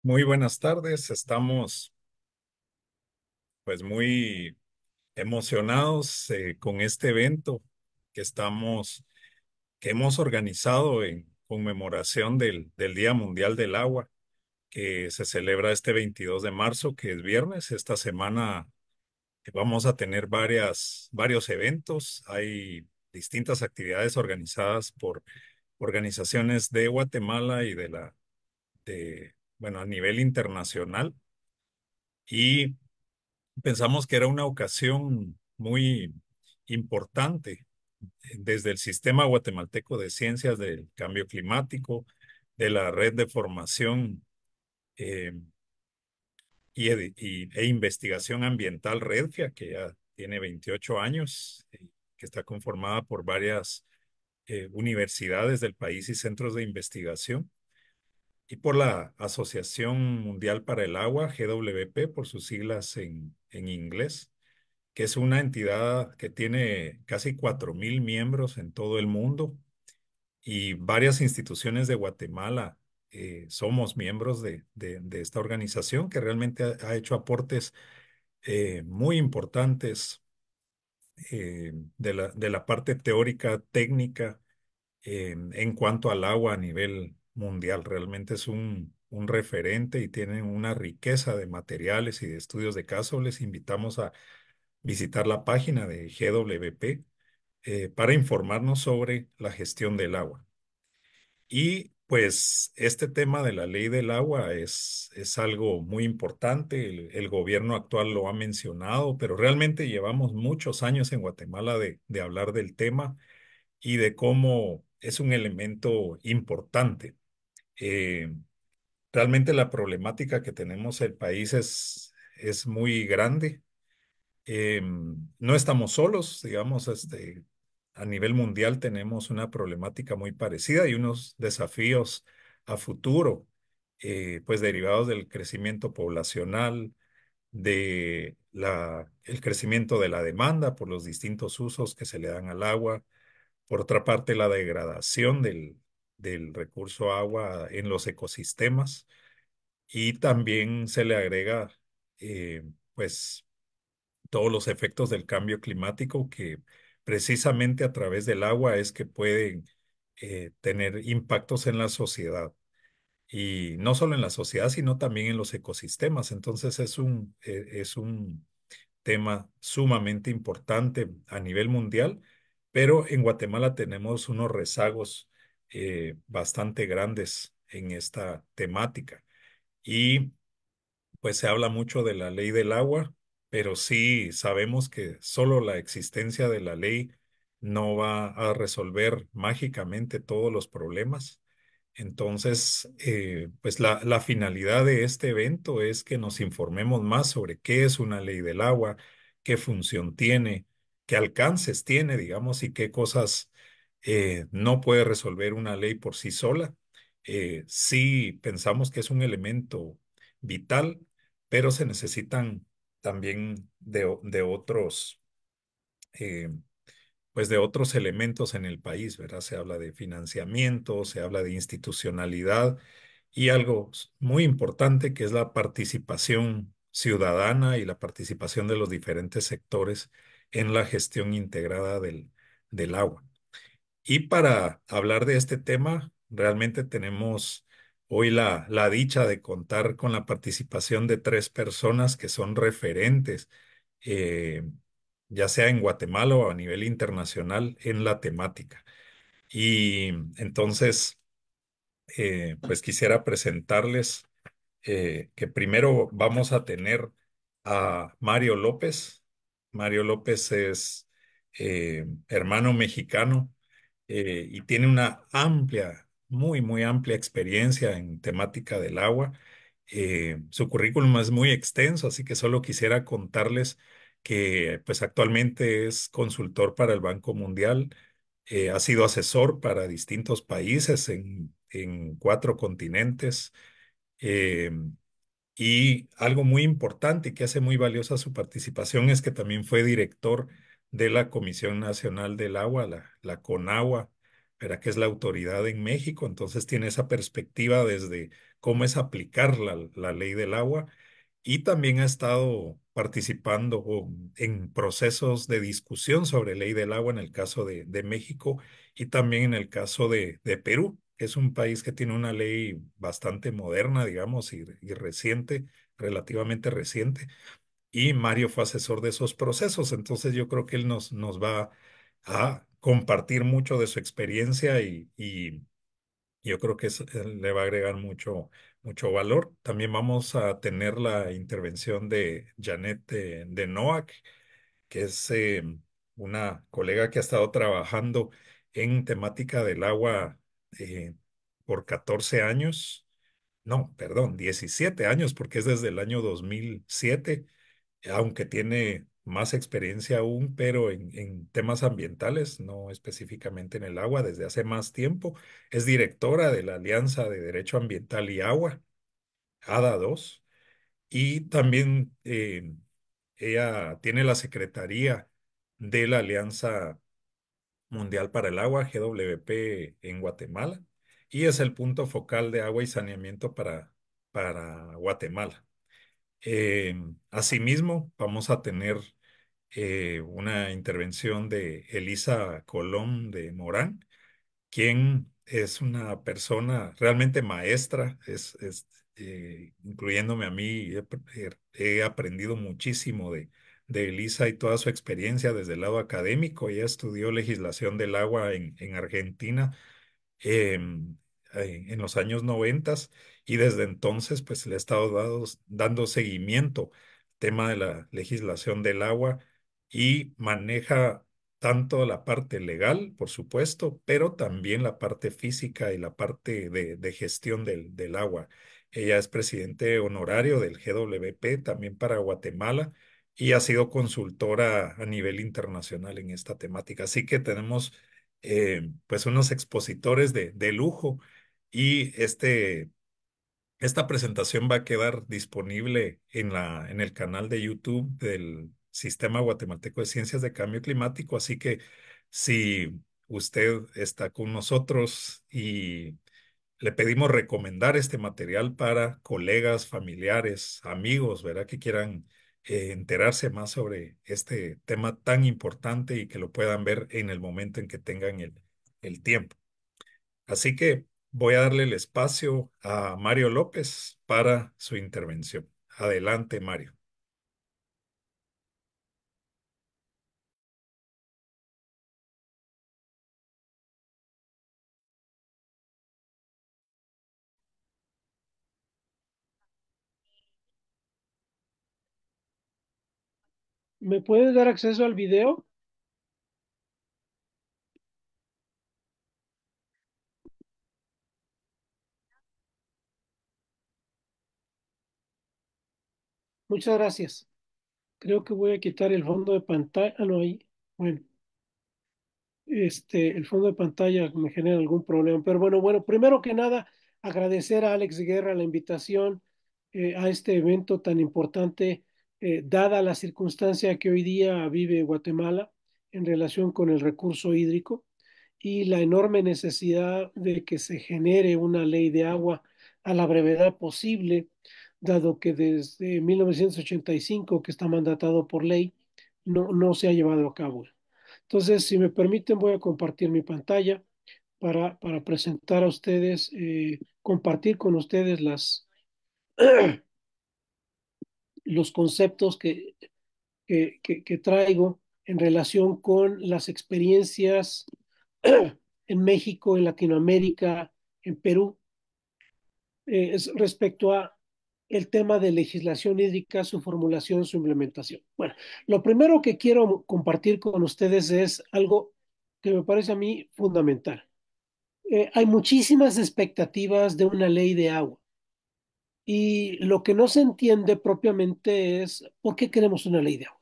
Muy buenas tardes, estamos pues muy emocionados con este evento que que hemos organizado en conmemoración del Día Mundial del Agua, que se celebra este 22 de marzo, que es viernes. Esta semana vamos a tener varios eventos, hay distintas actividades organizadas por organizaciones de Guatemala y bueno, a nivel internacional. Y pensamos que era una ocasión muy importante desde el Sistema Guatemalteco de Ciencias del Cambio Climático, de la Red de Formación eh, e Investigación Ambiental REDFIA, que ya tiene 28 años, que está conformada por varias universidades del país y centros de investigación, y por la Asociación Mundial para el Agua, GWP, por sus siglas en inglés, que es una entidad que tiene casi 4.000 miembros en todo el mundo, y varias instituciones de Guatemala somos miembros de esta organización, que realmente ha hecho aportes muy importantes de la parte teórica, técnica, en cuanto al agua a nivel mundial. Realmente es un referente y tienen una riqueza de materiales y de estudios de caso. Les invitamos a visitar la página de GWP para informarnos sobre la gestión del agua. Y pues este tema de la ley del agua es algo muy importante. El gobierno actual lo ha mencionado, pero realmente llevamos muchos años en Guatemala de hablar del tema y de cómo es un elemento importante. Eh, Realmente la problemática que tenemos el país es muy grande. No estamos solos, digamos, a nivel mundial tenemos una problemática muy parecida y unos desafíos a futuro, pues derivados del crecimiento poblacional, el crecimiento de la demanda por los distintos usos que se le dan al agua. Por otra parte, la degradación del recurso agua en los ecosistemas, y también se le agrega, pues, todos los efectos del cambio climático, que precisamente a través del agua es que pueden tener impactos en la sociedad. Y no solo en la sociedad, sino también en los ecosistemas. Entonces es un tema sumamente importante a nivel mundial, pero en Guatemala tenemos unos rezagos bastante grandes en esta temática. Y pues se habla mucho de la ley del agua, pero sí sabemos que solo la existencia de la ley no va a resolver mágicamente todos los problemas. Entonces, pues la finalidad de este evento es que nos informemos más sobre qué es una ley del agua, qué función tiene, qué alcances tiene, digamos, y qué cosas no puede resolver una ley por sí sola. Sí pensamos que es un elemento vital, pero se necesitan también de otros. eh, pues de otros elementos en el país, ¿verdad? Se habla de financiamiento, se habla de institucionalidad y algo muy importante, que es la participación ciudadana y la participación de los diferentes sectores en la gestión integrada del agua. Y para hablar de este tema, realmente tenemos hoy la dicha de contar con la participación de tres personas que son referentes, eh, ya sea en Guatemala o a nivel internacional, en la temática. Y entonces, pues quisiera presentarles que primero vamos a tener a Mario López. Mario López es hermano mexicano, y tiene una amplia, muy amplia experiencia en temática del agua. Su currículum es muy extenso, así que solo quisiera contarles que pues actualmente es consultor para el Banco Mundial, ha sido asesor para distintos países en 4 continentes. eh, y algo muy importante y que hace muy valiosa su participación es que también fue director de la Comisión Nacional del Agua, la CONAGUA, ¿verdad? Que es la autoridad en México. Entonces tiene esa perspectiva desde cómo es aplicar la ley del agua y también ha estado participando en procesos de discusión sobre ley del agua en el caso de México y también en el caso de Perú, que es un país que tiene una ley bastante moderna, digamos, y reciente, relativamente reciente. Y Mario fue asesor de esos procesos, entonces yo creo que él nos va a compartir mucho de su experiencia y yo creo que le va a agregar mucho valor. También vamos a tener la intervención de Janet de Noack, que es una colega que ha estado trabajando en temática del agua eh, por 14 años. No, perdón, 17 años, porque es desde el año 2007, aunque tiene más experiencia aún, pero en temas ambientales, no específicamente en el agua, desde hace más tiempo. Es directora de la Alianza de Derecho Ambiental y Agua, ADA 2, y también ella tiene la secretaría de la Alianza Mundial para el Agua, GWP, en Guatemala, y es el punto focal de agua y saneamiento para Guatemala. Eh, Asimismo, vamos a tener una intervención de Elisa Colón de Morán, quien es una persona realmente maestra, incluyéndome a mí, he aprendido muchísimo de Elisa y toda su experiencia desde el lado académico. Ella estudió legislación del agua en Argentina em, en los años 90 y desde entonces pues le he estado dando seguimiento al tema de la legislación del agua y maneja tanto la parte legal, por supuesto, pero también la parte física y la parte de gestión del agua. Ella es presidente honorario del GWP también para Guatemala y ha sido consultora a nivel internacional en esta temática. Así que tenemos pues unos expositores de lujo y esta presentación va a quedar disponible en el canal de YouTube del Sistema Guatemalteco de Ciencias de Cambio Climático. Así que si usted está con nosotros y le pedimos recomendar este material para colegas, familiares, amigos, ¿verdad? Que quieran enterarse más sobre este tema tan importante y que lo puedan ver en el momento en que tengan el tiempo. Así que voy a darle el espacio a Mario López para su intervención. Adelante, Mario. ¿Me puedes dar acceso al video? Muchas gracias. Creo que voy a quitar el fondo de pantalla. Ah, no, ahí. Bueno, el fondo de pantalla me genera algún problema. Pero bueno, primero que nada, agradecer a Alex Guerra la invitación a este evento tan importante, dada la circunstancia que hoy día vive Guatemala en relación con el recurso hídrico y la enorme necesidad de que se genere una ley de agua a la brevedad posible, dado que desde 1985, que está mandatado por ley, no se ha llevado a cabo. Entonces, si me permiten, voy a compartir mi pantalla para presentar a ustedes, compartir con ustedes los conceptos que traigo en relación con las experiencias en México, en Latinoamérica, en Perú, es respecto a el tema de legislación hídrica, su formulación, su implementación. Bueno, lo primero que quiero compartir con ustedes es algo que me parece a mí fundamental. Hay muchísimas expectativas de una ley de agua. Y lo que no se entiende propiamente es por qué queremos una ley de agua.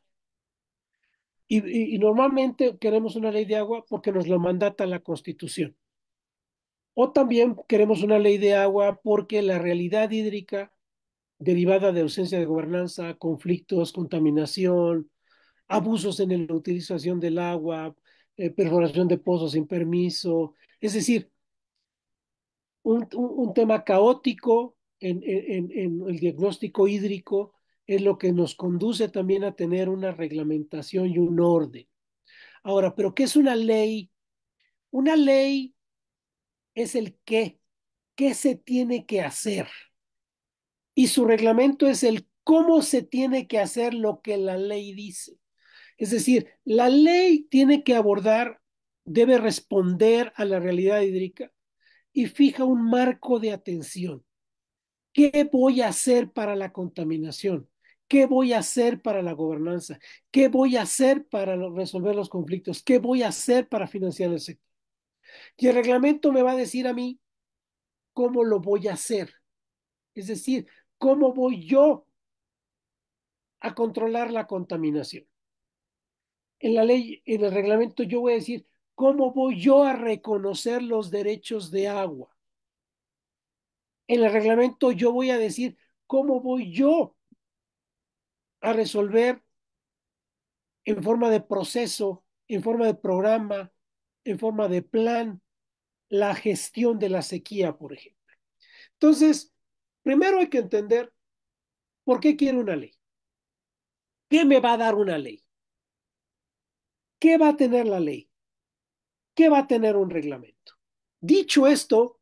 Y normalmente queremos una ley de agua porque nos lo mandata la Constitución. O también queremos una ley de agua porque la realidad hídrica derivada de ausencia de gobernanza, conflictos, contaminación, abusos en la utilización del agua, perforación de pozos sin permiso, es decir, un tema caótico en el diagnóstico hídrico es lo que nos conduce también a tener una reglamentación y un orden. Ahora, ¿pero qué es una ley? Una ley es el qué se tiene que hacer. Y su reglamento es el cómo se tiene que hacer lo que la ley dice. Es decir, la ley tiene que abordar, debe responder a la realidad hídrica y fija un marco de atención. ¿Qué voy a hacer para la contaminación? ¿Qué voy a hacer para la gobernanza? ¿Qué voy a hacer para resolver los conflictos? ¿Qué voy a hacer para financiar el sector? Y el reglamento me va a decir a mí cómo lo voy a hacer. Es decir, cómo voy yo a controlar la contaminación. En la ley, en el reglamento, yo voy a decir cómo voy yo a reconocer los derechos de agua. En el reglamento, yo voy a decir cómo voy yo a resolver en forma de proceso, en forma de programa, en forma de plan, la gestión de la sequía, por ejemplo. Entonces, primero hay que entender por qué quiero una ley. ¿Qué me va a dar una ley? ¿Qué va a tener la ley? ¿Qué va a tener un reglamento? Dicho esto,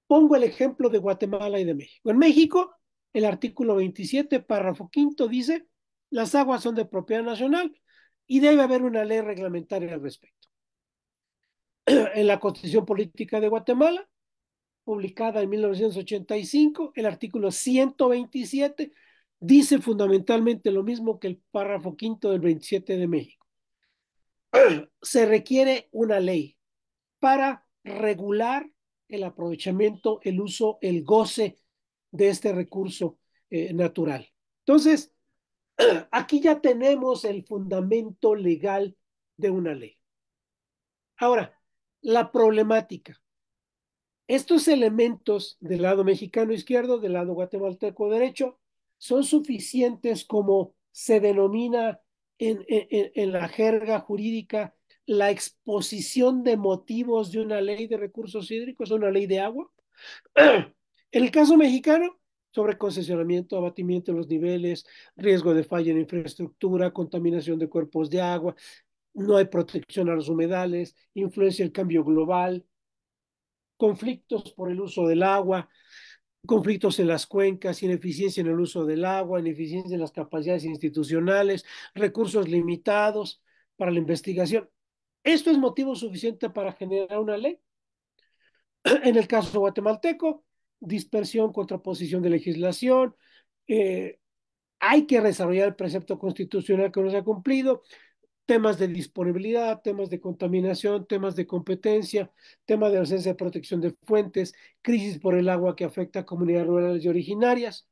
pongo el ejemplo de Guatemala y de México. En México, el artículo 27, párrafo quinto, dice, las aguas son de propiedad nacional y debe haber una ley reglamentaria al respecto. En la Constitución Política de Guatemala, publicada en 1985, el artículo 127 dice fundamentalmente lo mismo que el párrafo quinto del 27 de México. Se requiere una ley para regular el aprovechamiento, el uso, el goce de este recurso natural. Entonces, aquí ya tenemos el fundamento legal de una ley. Ahora, la problemática. Estos elementos del lado mexicano izquierdo, del lado guatemalteco derecho, son suficientes como se denomina en la jerga jurídica la exposición de motivos de una ley de recursos hídricos, una ley de agua. En el caso mexicano, sobre concesionamiento, abatimiento de los niveles, riesgo de falla en infraestructura, contaminación de cuerpos de agua, no hay protección a los humedales, influencia del cambio global, conflictos por el uso del agua, conflictos en las cuencas, ineficiencia en el uso del agua, ineficiencia en las capacidades institucionales, recursos limitados para la investigación. Esto es motivo suficiente para generar una ley. En el caso guatemalteco, dispersión, contraposición de legislación, eh, hay que desarrollar el precepto constitucional que no se ha cumplido, temas de disponibilidad, temas de contaminación, temas de competencia, temas de ausencia de protección de fuentes, crisis por el agua que afecta a comunidades rurales y originarias.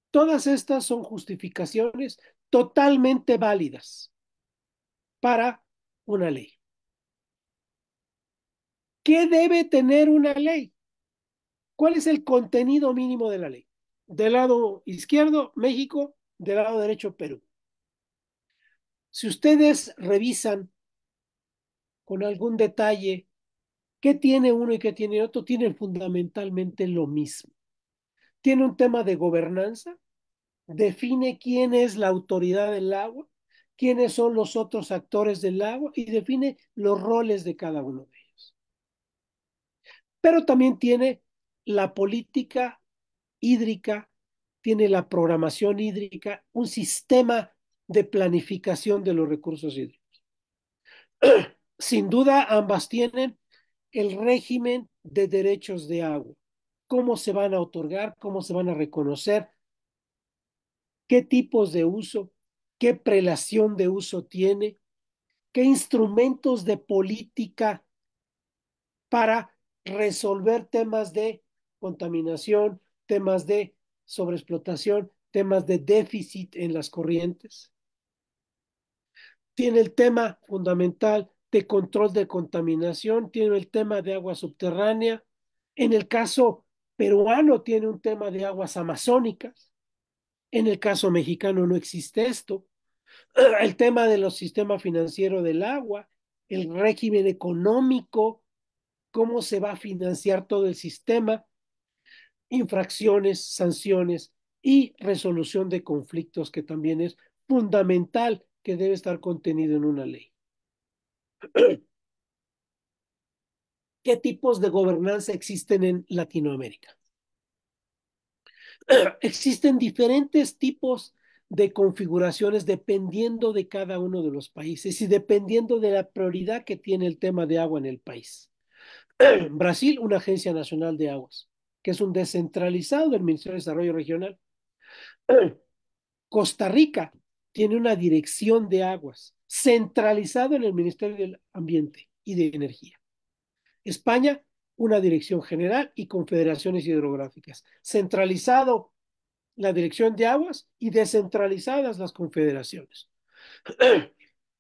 Todas estas son justificaciones totalmente válidas para una ley. ¿Qué debe tener una ley? ¿Cuál es el contenido mínimo de la ley? Del lado izquierdo, México; del lado derecho, Perú. Si ustedes revisan con algún detalle qué tiene uno y qué tiene otro, tienen fundamentalmente lo mismo. Tiene un tema de gobernanza, define quién es la autoridad del agua, quiénes son los otros actores del agua y define los roles de cada uno de ellos. Pero también tiene la política hídrica, tiene la programación hídrica, un sistema de planificación de los recursos hídricos. Sin duda, ambas tienen el régimen de derechos de agua, cómo se van a otorgar, cómo se van a reconocer, qué tipos de uso, qué prelación de uso tiene, qué instrumentos de política para resolver temas de contaminación, temas de sobreexplotación, temas de déficit en las corrientes. Tiene el tema fundamental de control de contaminación, tiene el tema de agua subterránea. En el caso peruano tiene un tema de aguas amazónicas. En el caso mexicano no existe esto. El tema de los sistemas financieros del agua, el régimen económico, cómo se va a financiar todo el sistema, infracciones, sanciones y resolución de conflictos, que también es fundamental que debe estar contenido en una ley. ¿Qué tipos de gobernanza existen en Latinoamérica? Existen diferentes tipos de configuraciones dependiendo de cada uno de los países y dependiendo de la prioridad que tiene el tema de agua en el país. Brasil, una agencia nacional de aguas, que es un descentralizado del Ministerio de Desarrollo Regional. Costa Rica tiene una dirección de aguas centralizado en el Ministerio del Ambiente y de Energía. España, una dirección general y confederaciones hidrográficas. Centralizado la dirección de aguas y descentralizadas las confederaciones.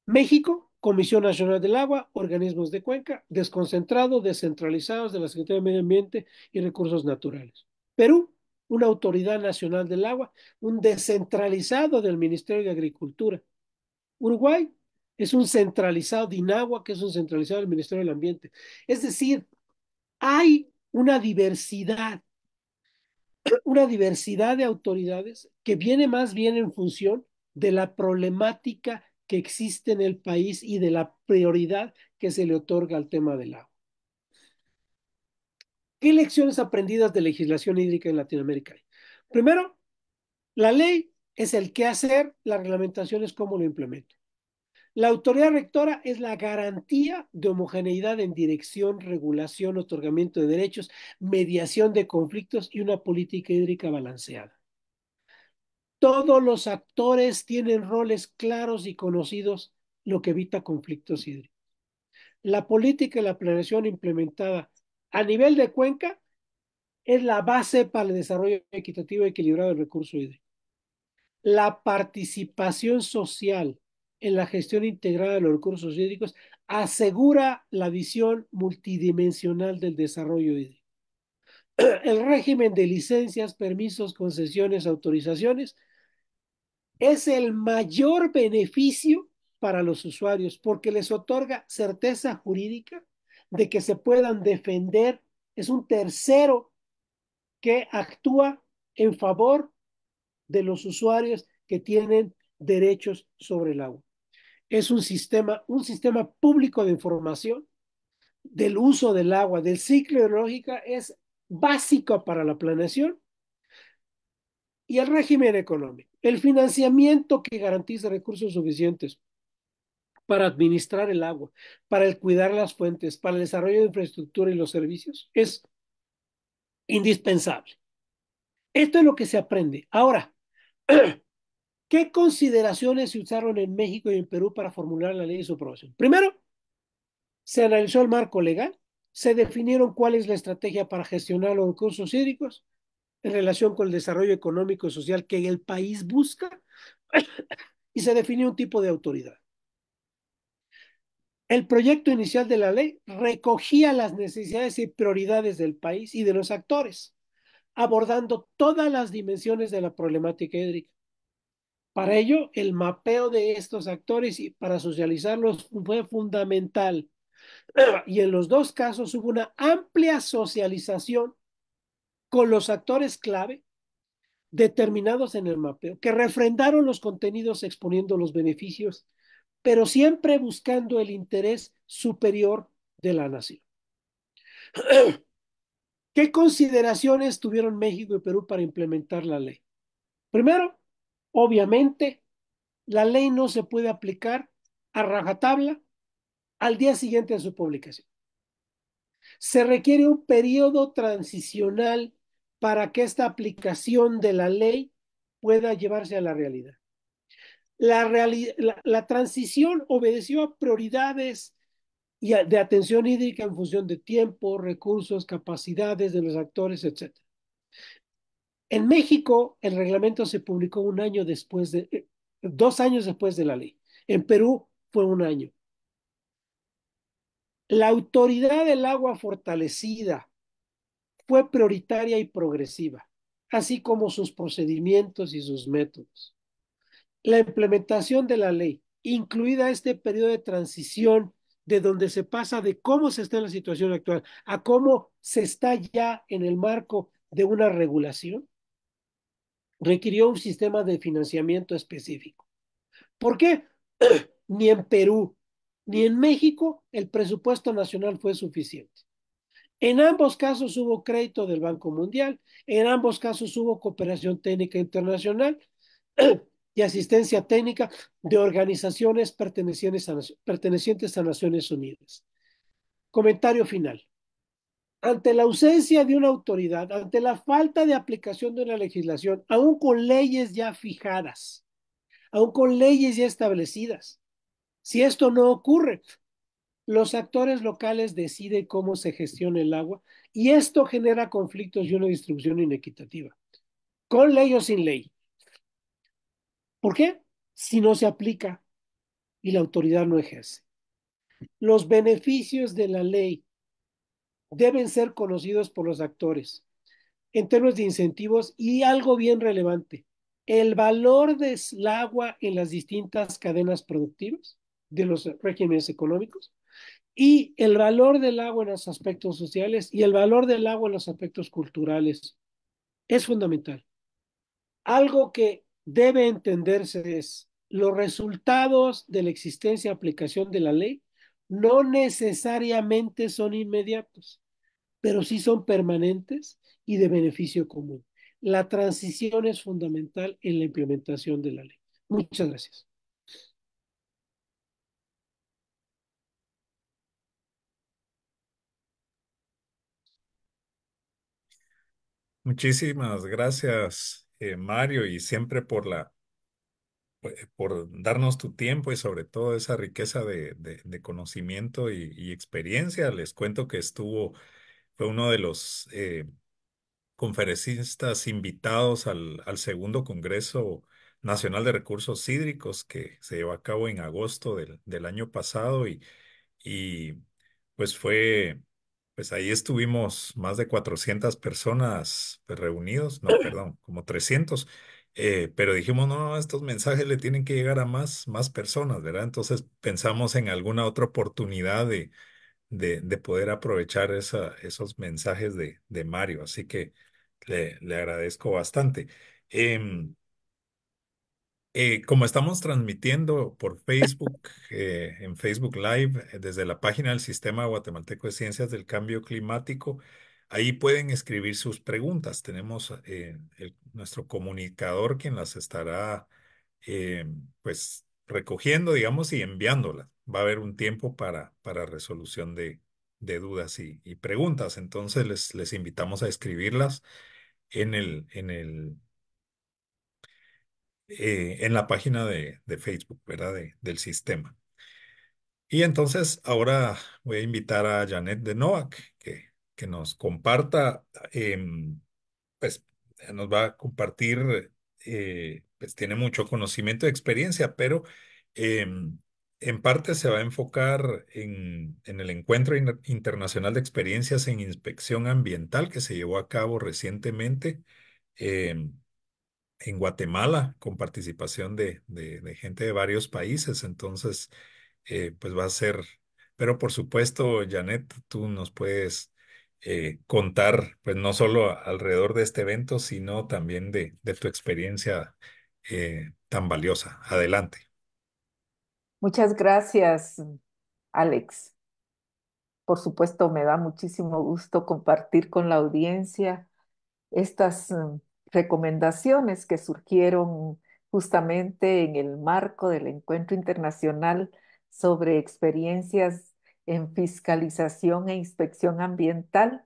México, Comisión Nacional del Agua, organismos de cuenca, desconcentrado, descentralizados de la Secretaría de Medio Ambiente y Recursos Naturales. Perú, una Autoridad Nacional del Agua, un descentralizado del Ministerio de Agricultura. Uruguay es un centralizado de INAHUA, que es un centralizado del Ministerio del Ambiente. Es decir, hay una diversidad de autoridades que viene más bien en función de la problemática que existe en el país y de la prioridad que se le otorga al tema del agua. ¿Qué lecciones aprendidas de legislación hídrica en Latinoamérica hay? Primero, la ley es el qué hacer, la reglamentación es cómo lo implemento. La autoridad rectora es la garantía de homogeneidad en dirección, regulación, otorgamiento de derechos, mediación de conflictos y una política hídrica balanceada. Todos los actores tienen roles claros y conocidos, lo que evita conflictos hídricos. La política y la planeación implementada a nivel de cuenca es la base para el desarrollo equitativo y equilibrado del recurso hídrico. La participación social en la gestión integrada de los recursos hídricos asegura la visión multidimensional del desarrollo hídrico. El régimen de licencias, permisos, concesiones, autorizaciones es el mayor beneficio para los usuarios porque les otorga certeza jurídica de que se puedan defender. Es un tercero que actúa en favor de los usuarios que tienen derechos sobre el agua. Es un sistema público de información del uso del agua, del ciclo hidrológico, es básico para la planeación y el régimen económico. El financiamiento que garantiza recursos suficientes para administrar el agua, para el cuidar las fuentes, para el desarrollo de infraestructura y los servicios, es indispensable. Esto es lo que se aprende. Ahora, ¿qué consideraciones se usaron en México y en Perú para formular la ley y su aprobación? Primero, se analizó el marco legal, se definieron cuál es la estrategia para gestionar los recursos hídricos en relación con el desarrollo económico y social que el país busca y se definió un tipo de autoridad. El proyecto inicial de la ley recogía las necesidades y prioridades del país y de los actores, abordando todas las dimensiones de la problemática hídrica. Para ello, el mapeo de estos actores y para socializarlos fue fundamental. Y en los dos casos hubo una amplia socialización con los actores clave determinados en el mapeo, que refrendaron los contenidos exponiendo los beneficios, pero siempre buscando el interés superior de la nación. ¿Qué consideraciones tuvieron México y Perú para implementar la ley? Primero, obviamente, la ley no se puede aplicar a rajatabla al día siguiente de su publicación. Se requiere un periodo transicional para que esta aplicación de la ley pueda llevarse a la realidad. La transición obedeció a prioridades de atención hídrica en función de tiempo, recursos, capacidades de los actores, etc. En México, el reglamento se publicó un año después 2 años después de la ley. En Perú fue un año. La autoridad del agua fortalecida fue prioritaria y progresiva, así como sus procedimientos y sus métodos. La implementación de la ley, incluida este periodo de transición de donde se pasa de cómo se está en la situación actual a cómo se está ya en el marco de una regulación, requirió un sistema de financiamiento específico. ¿Por qué? Ni en Perú ni en México el presupuesto nacional fue suficiente. En ambos casos hubo crédito del Banco Mundial, en ambos casos hubo cooperación técnica internacional y asistencia técnica de organizaciones pertenecientes a Naciones Unidas. Comentario final. Ante la ausencia de una autoridad, ante la falta de aplicación de una legislación, aún con leyes ya fijadas, aún con leyes ya establecidas, si esto no ocurre, los actores locales deciden cómo se gestiona el agua y esto genera conflictos y una distribución inequitativa, con ley o sin ley. ¿Por qué? Si no se aplica y la autoridad no ejerce. Los beneficios de la ley deben ser conocidos por los actores en términos de incentivos y algo bien relevante, el valor del agua en las distintas cadenas productivas de los regímenes económicos y el valor del agua en los aspectos sociales y el valor del agua en los aspectos culturales es fundamental. Algo que debe entenderse es los resultados de la existencia y aplicación de la ley no necesariamente son inmediatos, pero sí son permanentes y de beneficio común. La transición es fundamental en la implementación de la ley. Muchas gracias. Muchísimas gracias, Mario, y siempre por darnos tu tiempo y sobre todo esa riqueza de conocimiento y experiencia. Les cuento que fue uno de los conferencistas invitados al segundo Congreso Nacional de Recursos Hídricos que se llevó a cabo en agosto del año pasado y pues pues ahí estuvimos más de 400 personas pues, reunidos, no, perdón, como 300, pero dijimos, no, estos mensajes le tienen que llegar a más personas, ¿verdad? Entonces pensamos en alguna otra oportunidad de poder aprovechar esos mensajes de Mario, así que le agradezco bastante. Em, como estamos transmitiendo por Facebook, en Facebook Live, desde la página del Sistema Guatemalteco de Ciencias del Cambio Climático, ahí pueden escribir sus preguntas. Tenemos nuestro comunicador quien las estará pues recogiendo, digamos, y enviándolas. Va a haber un tiempo para resolución de dudas y preguntas. Entonces les invitamos a escribirlas en la página de Facebook, ¿verdad? Del sistema. Y entonces ahora voy a invitar a Janet de Novak que nos comparta, pues nos va a compartir, pues tiene mucho conocimiento y experiencia, pero en parte se va a enfocar en el Encuentro Internacional de Experiencias en Inspección Ambiental que se llevó a cabo recientemente. em, en Guatemala con participación de gente de varios países. Entonces, pues va a ser, pero por supuesto, Janet, tú nos puedes contar, pues no solo alrededor de este evento, sino también de tu experiencia tan valiosa. Adelante. Muchas gracias, Alex. Por supuesto, me da muchísimo gusto compartir con la audiencia estas recomendaciones que surgieron justamente en el marco del Encuentro Internacional sobre experiencias en fiscalización e inspección ambiental.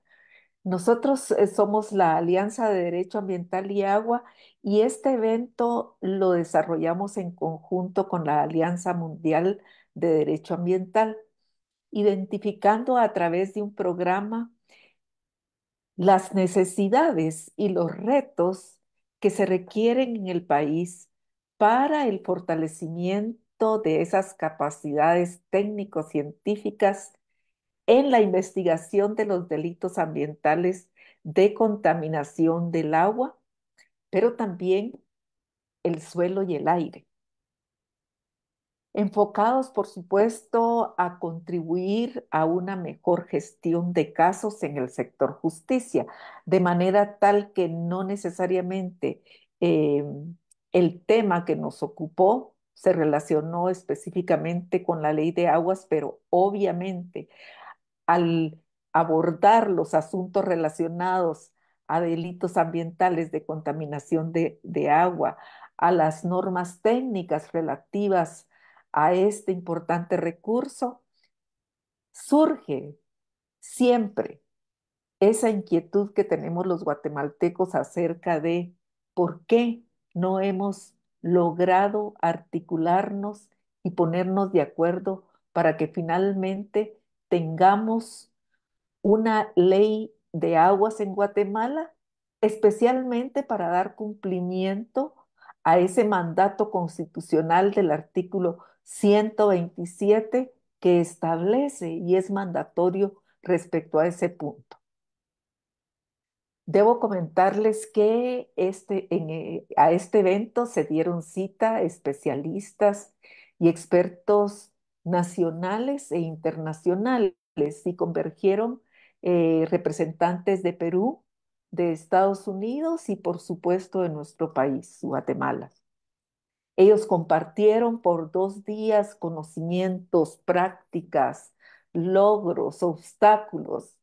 Nosotros somos la Alianza de Derecho Ambiental y Agua y este evento lo desarrollamos en conjunto con la Alianza Mundial de Derecho Ambiental, identificando a través de un programa las necesidades y los retos que se requieren en el país para el fortalecimiento de esas capacidades técnico-científicas en la investigación de los delitos ambientales de contaminación del agua, pero también el suelo y el aire. Enfocados, por supuesto, a contribuir a una mejor gestión de casos en el sector justicia, de manera tal que no necesariamente eh, el tema que nos ocupó se relacionó específicamente con la ley de aguas, pero obviamente al abordar los asuntos relacionados a delitos ambientales de contaminación de agua, a las normas técnicas relativas a este importante recurso, surge siempre esa inquietud que tenemos los guatemaltecos acerca de por qué no hemos logrado articularnos y ponernos de acuerdo para que finalmente tengamos una ley de aguas en Guatemala, especialmente para dar cumplimiento a ese mandato constitucional del artículo 127 que establece y es mandatorio respecto a ese punto. Debo comentarles que a este evento se dieron cita especialistas y expertos nacionales e internacionales y convergieron representantes de Perú, de Estados Unidos y por supuesto de nuestro país, Guatemala. Ellos compartieron por 2 días conocimientos, prácticas, logros, obstáculos,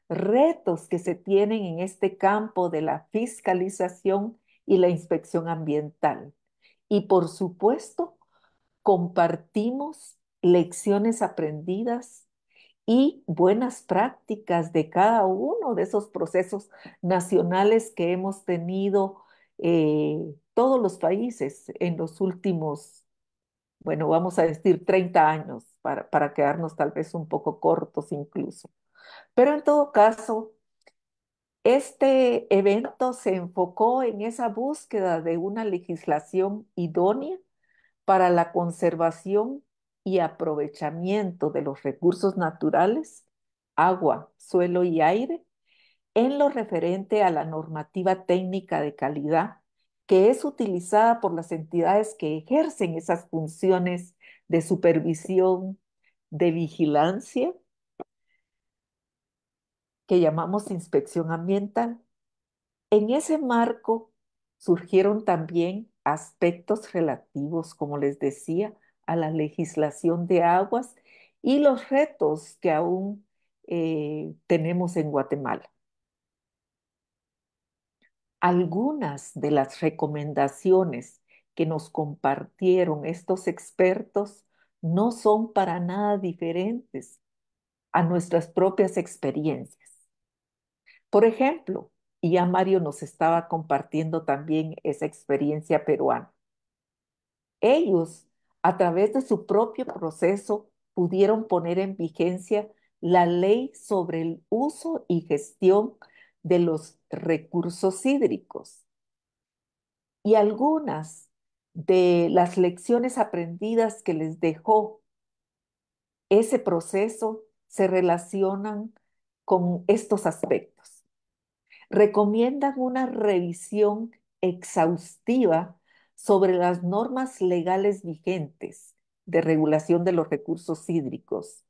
retos que se tienen en este campo de la fiscalización y la inspección ambiental. Y por supuesto, compartimos lecciones aprendidas y buenas prácticas de cada uno de esos procesos nacionales que hemos tenido todos los países en los últimos, bueno, vamos a decir 30 años, para quedarnos tal vez un poco cortos incluso. Pero en todo caso, este evento se enfocó en esa búsqueda de una legislación idónea para la conservación y aprovechamiento de los recursos naturales, agua, suelo y aire, en lo referente a la normativa técnica de calidad que es utilizada por las entidades que ejercen esas funciones de supervisión, de vigilancia, que llamamos inspección ambiental. En ese marco surgieron también aspectos relativos, como les decía, a la legislación de aguas y los retos que aún tenemos en Guatemala. Algunas de las recomendaciones que nos compartieron estos expertos no son para nada diferentes a nuestras propias experiencias. Por ejemplo, y ya Mario nos estaba compartiendo también esa experiencia peruana. Ellos, a través de su propio proceso, pudieron poner en vigencia la ley sobre el uso y gestión de los recursos hídricos. Y algunas de las lecciones aprendidas que les dejó ese proceso se relacionan con estos aspectos. Recomiendan una revisión exhaustiva sobre las normas legales vigentes de regulación de los recursos hídricos,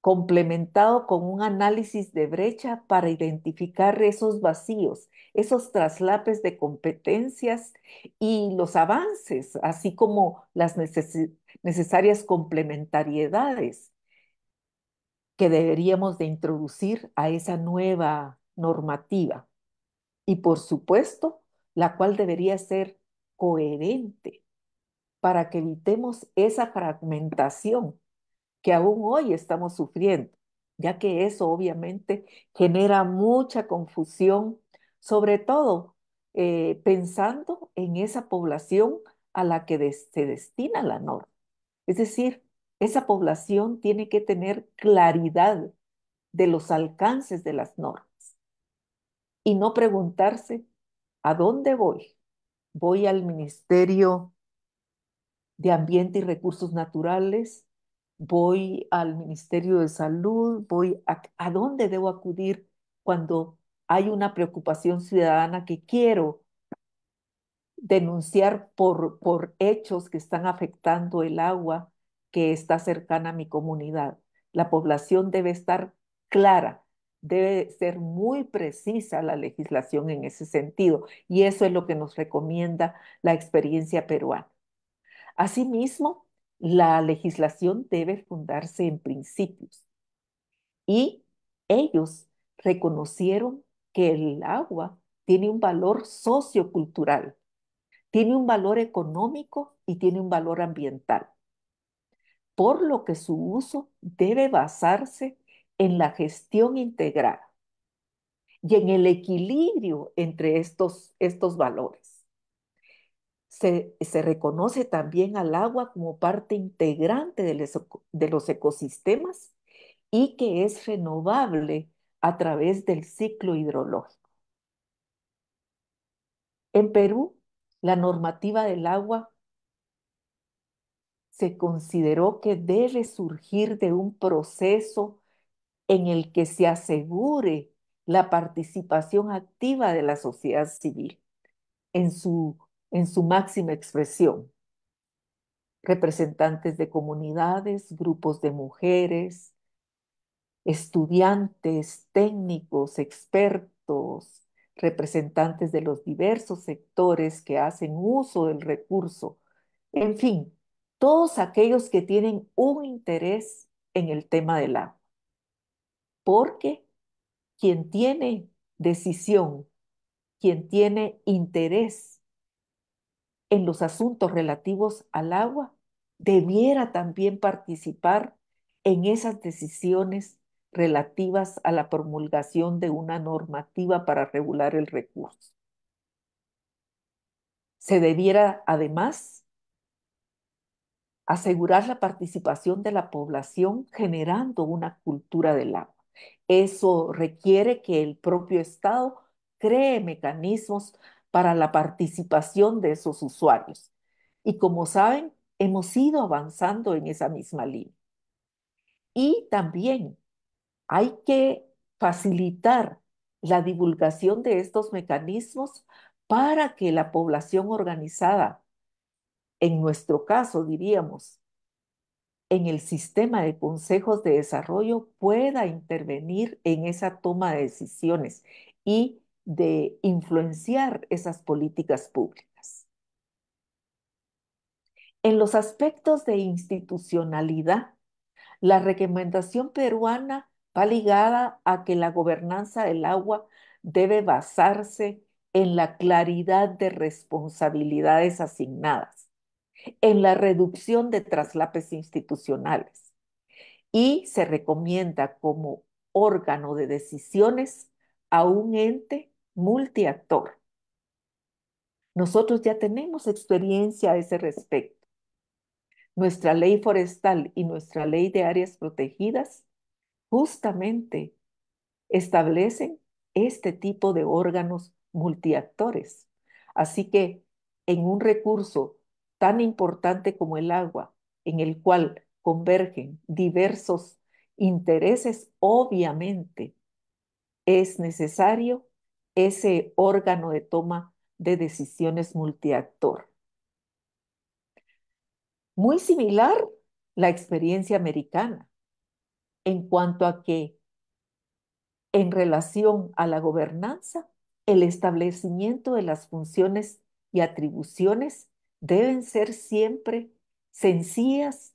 complementado con un análisis de brecha para identificar esos vacíos, esos traslapes de competencias y los avances, así como las necesarias complementariedades que deberíamos de introducir a esa nueva normativa. Y por supuesto, la cual debería ser coherente para que evitemos esa fragmentación que aún hoy estamos sufriendo, ya que eso obviamente genera mucha confusión, sobre todo pensando en esa población a la que se destina la norma. Es decir, esa población tiene que tener claridad de los alcances de las normas. y no preguntarse, ¿a dónde voy? ¿Voy al Ministerio de Ambiente y Recursos Naturales? ¿Voy al Ministerio de Salud? ¿A dónde debo acudir cuando hay una preocupación ciudadana que quiero denunciar por hechos que están afectando el agua que está cercana a mi comunidad? La población debe estar clara, debe ser muy precisa la legislación en ese sentido, y eso es lo que nos recomienda la experiencia peruana. Asimismo, la legislación debe fundarse en principios, y ellos reconocieron que el agua tiene un valor sociocultural, tiene un valor económico y tiene un valor ambiental, por lo que su uso debe basarse en la gestión integrada y en el equilibrio entre estos valores. Se reconoce también al agua como parte integrante de los ecosistemas y que es renovable a través del ciclo hidrológico. En Perú, la normativa del agua se consideró que debe surgir de un proceso en el que se asegure la participación activa de la sociedad civil en su máxima expresión. Representantes de comunidades, grupos de mujeres, estudiantes, técnicos, expertos, representantes de los diversos sectores que hacen uso del recurso, en fin, todos aquellos que tienen un interés en el tema del agua, porque quien tiene decisión, quien tiene interés en los asuntos relativos al agua, debiera también participar en esas decisiones relativas a la promulgación de una normativa para regular el recurso. Se debiera, además, asegurar la participación de la población generando una cultura del agua. Eso requiere que el propio Estado cree mecanismos para la participación de esos usuarios. Y como saben, hemos ido avanzando en esa misma línea. Y también hay que facilitar la divulgación de estos mecanismos para que la población organizada, en nuestro caso diríamos, en el sistema de consejos de desarrollo, pueda intervenir en esa toma de decisiones y de influenciar esas políticas públicas. En los aspectos de institucionalidad, la recomendación peruana va ligada a que la gobernanza del agua debe basarse en la claridad de responsabilidades asignadas, en la reducción de traslapes institucionales, y se recomienda como órgano de decisiones a un ente multiactor. Nosotros ya tenemos experiencia a ese respecto. Nuestra ley forestal y nuestra ley de áreas protegidas justamente establecen este tipo de órganos multiactores. Así que en un recurso tan importante como el agua, en el cual convergen diversos intereses, obviamente es necesario ese órgano de toma de decisiones multiactor. Muy similar la experiencia americana en cuanto a que en relación a la gobernanza, el establecimiento de las funciones y atribuciones deben ser siempre sencillas,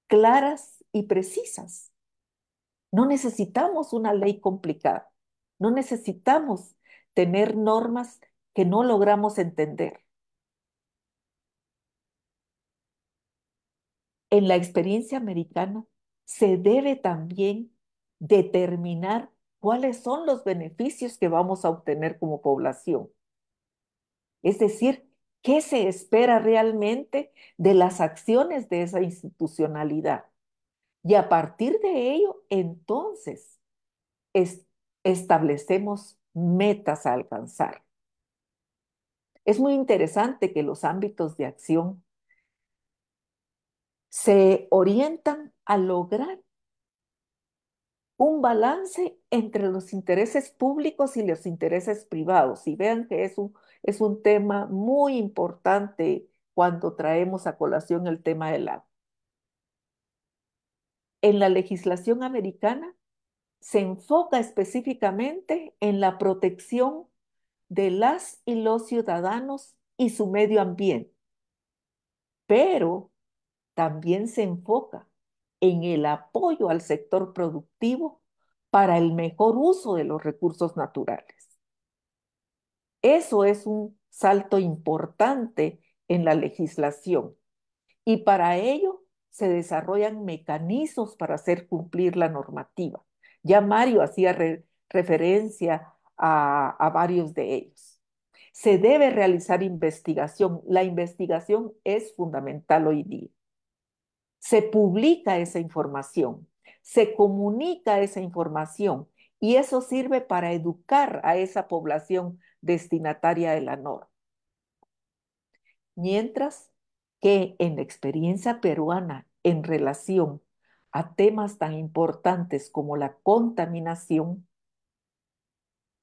claras y precisas. No necesitamos una ley complicada. No necesitamos tener normas que no logramos entender. En la experiencia americana se debe también determinar cuáles son los beneficios que vamos a obtener como población. Es decir, ¿qué se espera realmente de las acciones de esa institucionalidad? Y a partir de ello, entonces, establecemos metas a alcanzar. Es muy interesante que los ámbitos de acción se orientan a lograr un balance entre los intereses públicos y los intereses privados. Y vean que es un tema muy importante cuando traemos a colación el tema del agua. En la legislación americana se enfoca específicamente en la protección de las y los ciudadanos y su medio ambiente, pero también se enfoca en el apoyo al sector productivo para el mejor uso de los recursos naturales. Eso es un salto importante en la legislación y para ello se desarrollan mecanismos para hacer cumplir la normativa. Ya Mario hacía referencia a varios de ellos. Se debe realizar investigación. La investigación es fundamental hoy día. Se publica esa información, se comunica esa información y eso sirve para educar a esa población destinataria de la norma. Mientras que en la experiencia peruana en relación a temas tan importantes como la contaminación,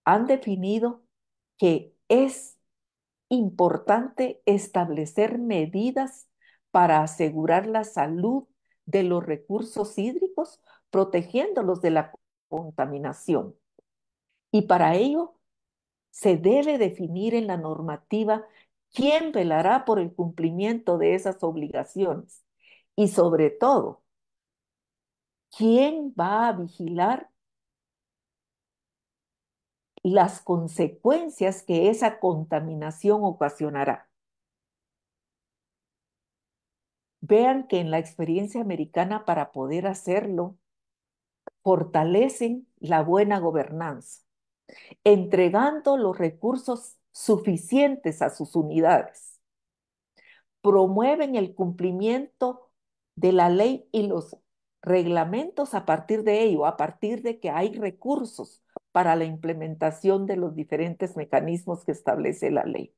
han definido que es importante establecer medidas para asegurar la salud de los recursos hídricos, protegiéndolos de la contaminación. Y para ello se debe definir en la normativa quién velará por el cumplimiento de esas obligaciones y sobre todo, quién va a vigilar las consecuencias que esa contaminación ocasionará. Vean que en la experiencia americana para poder hacerlo, fortalecen la buena gobernanza, entregando los recursos suficientes a sus unidades. Promueven el cumplimiento de la ley y los reglamentos a partir de ello, a partir de que hay recursos para la implementación de los diferentes mecanismos que establece la ley.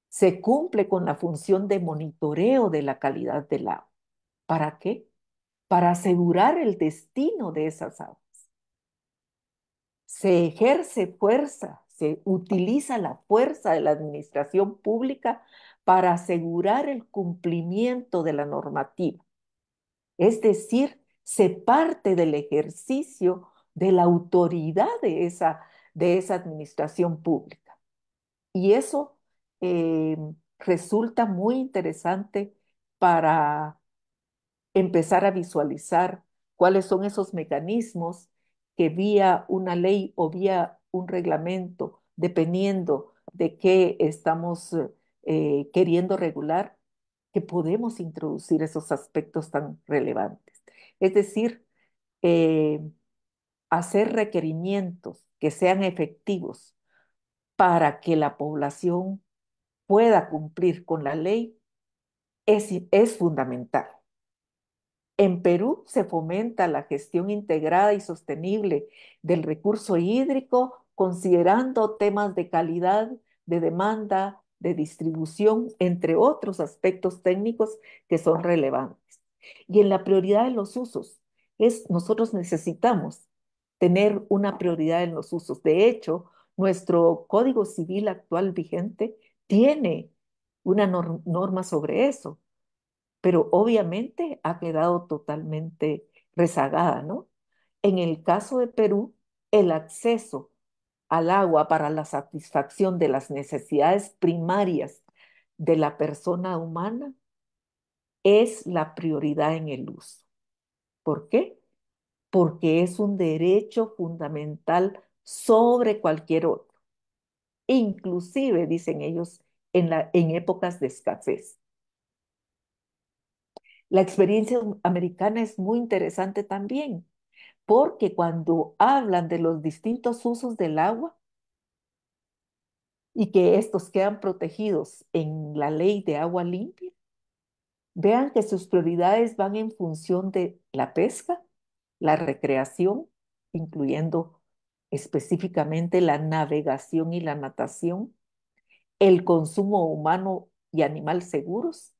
Se cumple con la función de monitoreo de la calidad del agua. ¿Para qué? Para asegurar el destino de esas aguas. Se ejerce fuerza, se utiliza la fuerza de la administración pública para asegurar el cumplimiento de la normativa. Es decir, se parte del ejercicio de la autoridad de esa administración pública. Y eso resulta muy interesante para empezar a visualizar cuáles son esos mecanismos que vía una ley o vía un reglamento, dependiendo de qué estamos queriendo regular, que podemos introducir esos aspectos tan relevantes. Es decir, eh, hacer requerimientos que sean efectivos para que la población pueda cumplir con la ley es fundamental. En Perú se fomenta la gestión integrada y sostenible del recurso hídrico, considerando temas de calidad, de demanda, de distribución, entre otros aspectos técnicos que son relevantes. Y en la prioridad de los usos, nosotros necesitamos tener una prioridad en los usos. De hecho, nuestro Código Civil actual vigente tiene una norma sobre eso, pero obviamente ha quedado totalmente rezagada, ¿no? En el caso de Perú, el acceso al agua para la satisfacción de las necesidades primarias de la persona humana es la prioridad en el uso. ¿Por qué? Porque es un derecho fundamental sobre cualquier otro, inclusive, dicen ellos, en épocas de escasez. La experiencia americana es muy interesante también, porque cuando hablan de los distintos usos del agua y que estos quedan protegidos en la ley de agua limpia, vean que sus prioridades van en función de la pesca, la recreación, incluyendo específicamente la navegación y la natación, el consumo humano y animal seguros,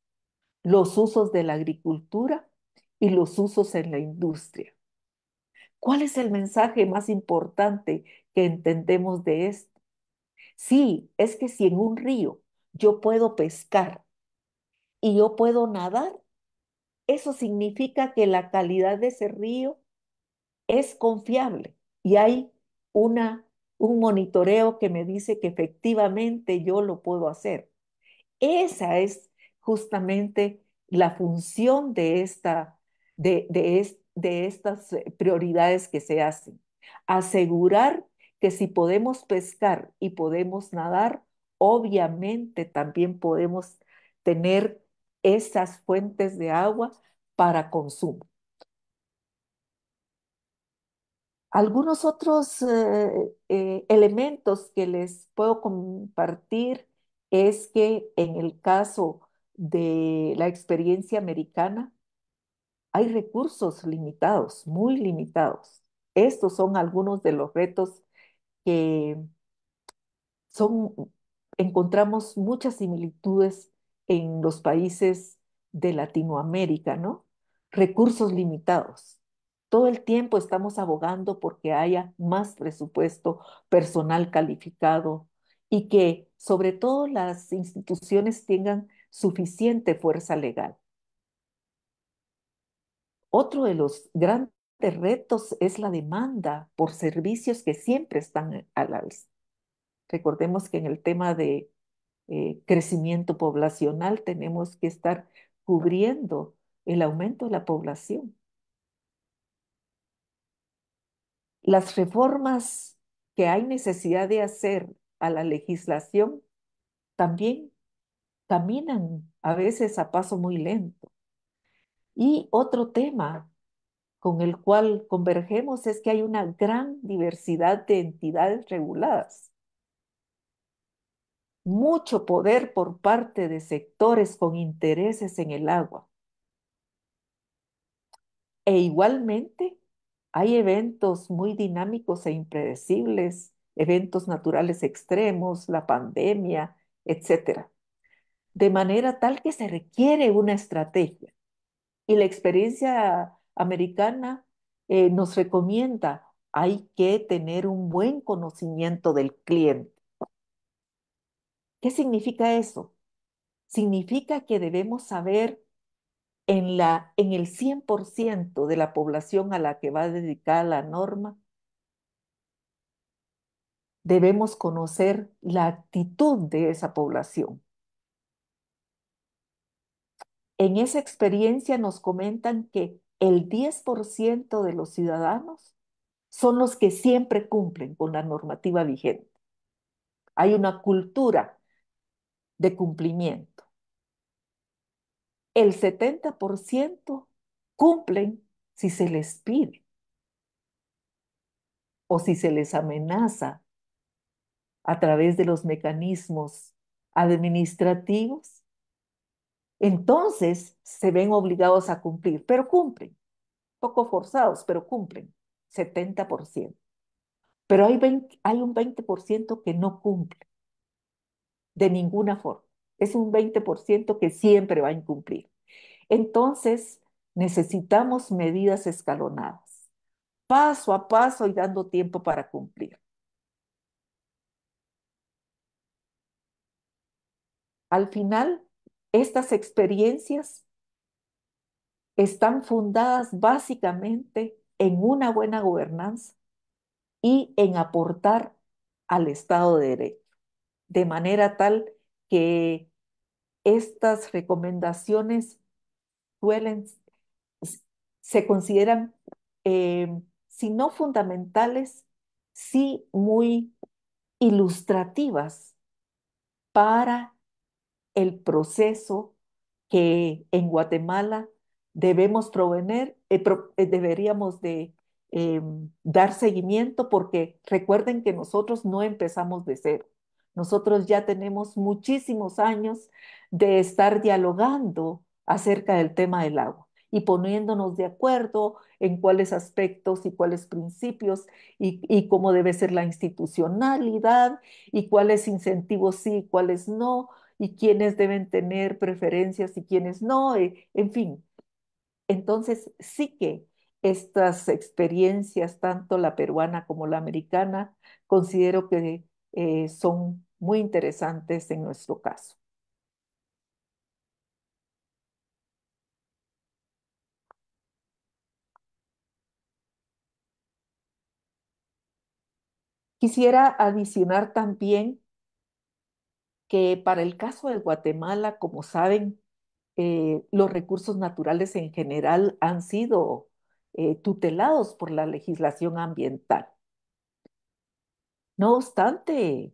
los usos de la agricultura y los usos en la industria. ¿Cuál es el mensaje más importante que entendemos de esto? Sí, es que si en un río yo puedo pescar y yo puedo nadar, eso significa que la calidad de ese río es confiable y hay una, un monitoreo que me dice que efectivamente yo lo puedo hacer. Esa es justamente la función de de estas prioridades que se hacen. Asegurar que si podemos pescar y podemos nadar, obviamente también podemos tener esas fuentes de agua para consumo. Algunos otros elementos que les puedo compartir es que en el caso de la experiencia americana hay recursos limitados, muy limitados. Estos son algunos de los retos que son, encontramos muchas similitudes en los países de Latinoamérica, ¿no? Recursos limitados. Todo el tiempo estamos abogando porque haya más presupuesto, personal calificado y que sobre todo las instituciones tengan suficiente fuerza legal. Otro de los grandes retos es la demanda por servicios que siempre están al alza. Recordemos que en el tema de crecimiento poblacional tenemos que estar cubriendo el aumento de la población. Las reformas que hay necesidad de hacer a la legislación también caminan a veces a paso muy lento. Y otro tema con el cual convergemos es que hay una gran diversidad de entidades reguladas, mucho poder por parte de sectores con intereses en el agua. E igualmente hay eventos muy dinámicos e impredecibles, eventos naturales extremos, la pandemia, etcétera. De manera tal que se requiere una estrategia. Y la experiencia americana nos recomienda, hay que tener un buen conocimiento del cliente. ¿Qué significa eso? Significa que debemos saber en el 100% de la población a la que va dedicada la norma, debemos conocer la actitud de esa población. En esa experiencia nos comentan que el 10% de los ciudadanos son los que siempre cumplen con la normativa vigente. Hay una cultura de cumplimiento. El 70% cumplen si se les pide o si se les amenaza a través de los mecanismos administrativos. Entonces se ven obligados a cumplir, pero cumplen, poco forzados, pero cumplen, 70%. Pero hay un 20% que no cumple de ninguna forma. Es un 20% que siempre va a incumplir. Entonces, necesitamos medidas escalonadas, paso a paso y dando tiempo para cumplir. Al final, estas experiencias están fundadas básicamente en una buena gobernanza y en aportar al Estado de Derecho, de manera tal que estas recomendaciones suelen, se consideran, si no fundamentales, sí muy ilustrativas para el proceso que en Guatemala debemos deberíamos de dar seguimiento porque recuerden que nosotros no empezamos de cero. Nosotros ya tenemos muchísimos años de estar dialogando acerca del tema del agua y poniéndonos de acuerdo en cuáles aspectos y cuáles principios y cómo debe ser la institucionalidad y cuáles incentivos sí y cuáles no y quiénes deben tener preferencias y quiénes no, en fin. Entonces sí que estas experiencias, tanto la peruana como la americana, considero que son muy interesantes en nuestro caso. Quisiera adicionar también que para el caso de Guatemala, como saben, los recursos naturales en general han sido tutelados por la legislación ambiental. No obstante,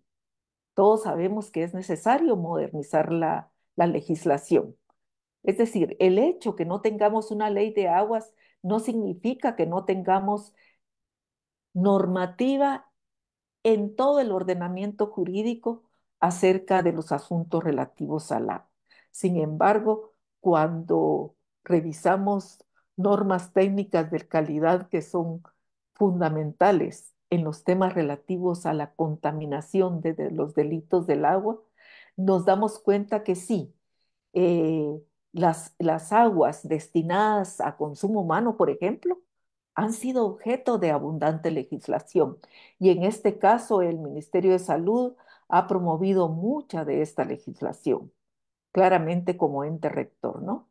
todos sabemos que es necesario modernizar la legislación. Es decir, el hecho que no tengamos una ley de aguas no significa que no tengamos normativa en todo el ordenamiento jurídico acerca de los asuntos relativos al agua. Sin embargo, cuando revisamos normas técnicas de calidad que son fundamentales en los temas relativos a la contaminación de los delitos del agua, nos damos cuenta que sí, eh, las aguas destinadas a consumo humano, por ejemplo, han sido objeto de abundante legislación. Y en este caso, el Ministerio de Salud ha promovido mucha de esta legislación, claramente como ente rector, ¿no?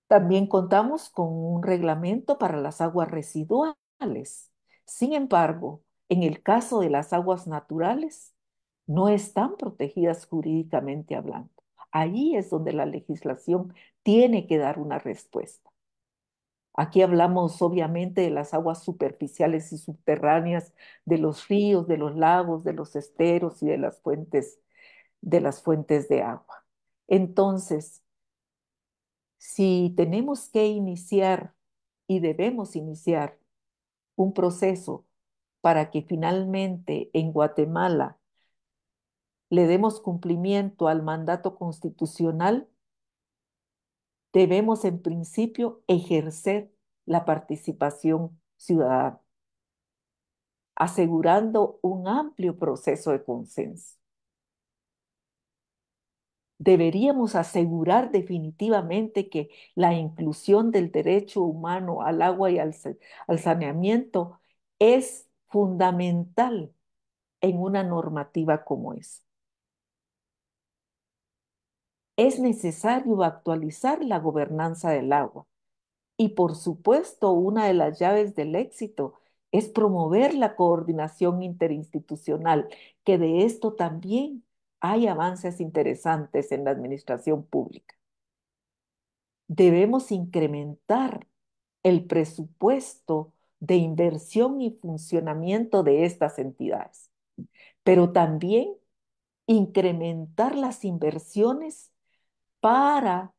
También contamos con un reglamento para las aguas residuales. Sin embargo, en el caso de las aguas naturales, no están protegidas jurídicamente hablando. Ahí es donde la legislación tiene que dar una respuesta. Aquí hablamos obviamente de las aguas superficiales y subterráneas, de los ríos, de los lagos, de los esteros y de las fuentes de agua. Entonces, si tenemos que iniciar y debemos iniciar un proceso para que finalmente en Guatemala le demos cumplimiento al mandato constitucional, debemos en principio ejercer la participación ciudadana, asegurando un amplio proceso de consenso. Deberíamos asegurar definitivamente que la inclusión del derecho humano al agua y al saneamiento es fundamental en una normativa como esa. Es necesario actualizar la gobernanza del agua y, por supuesto, una de las llaves del éxito es promover la coordinación interinstitucional, que de esto también hay avances interesantes en la administración pública. Debemos incrementar el presupuesto de inversión y funcionamiento de estas entidades, pero también incrementar las inversiones para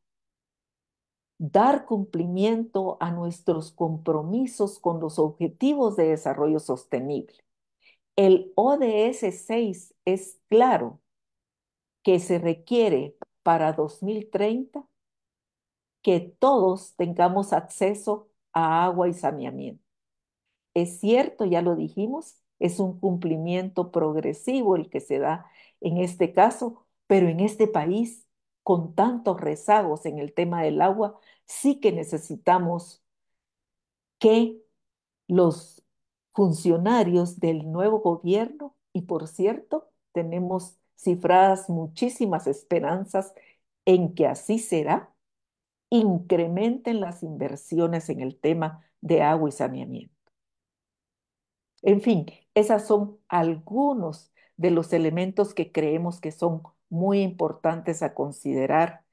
dar cumplimiento a nuestros compromisos con los Objetivos de Desarrollo Sostenible. El ODS 6 es claro que se requiere para 2030 que todos tengamos acceso a agua y saneamiento. Es cierto, ya lo dijimos, es un cumplimiento progresivo el que se da en este caso, pero en este país, con tantos rezagos en el tema del agua, sí que necesitamos que los funcionarios del nuevo gobierno, y por cierto, tenemos cifradas muchísimas esperanzas en que así será, incrementen las inversiones en el tema de agua y saneamiento. En fin, esos son algunos de los elementos que creemos que son muy importantes a considerar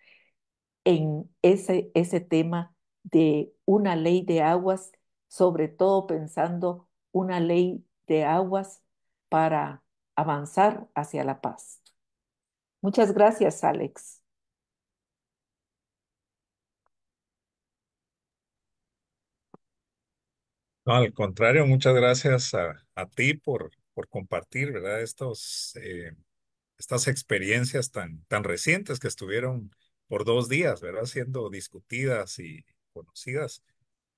en ese tema de una ley de aguas, sobre todo pensando una ley de aguas para avanzar hacia la paz. Muchas gracias, Alex. No, al contrario, muchas gracias a ti por compartir, ¿verdad? Estas experiencias tan recientes que estuvieron por 2 días, ¿verdad? Siendo discutidas y conocidas.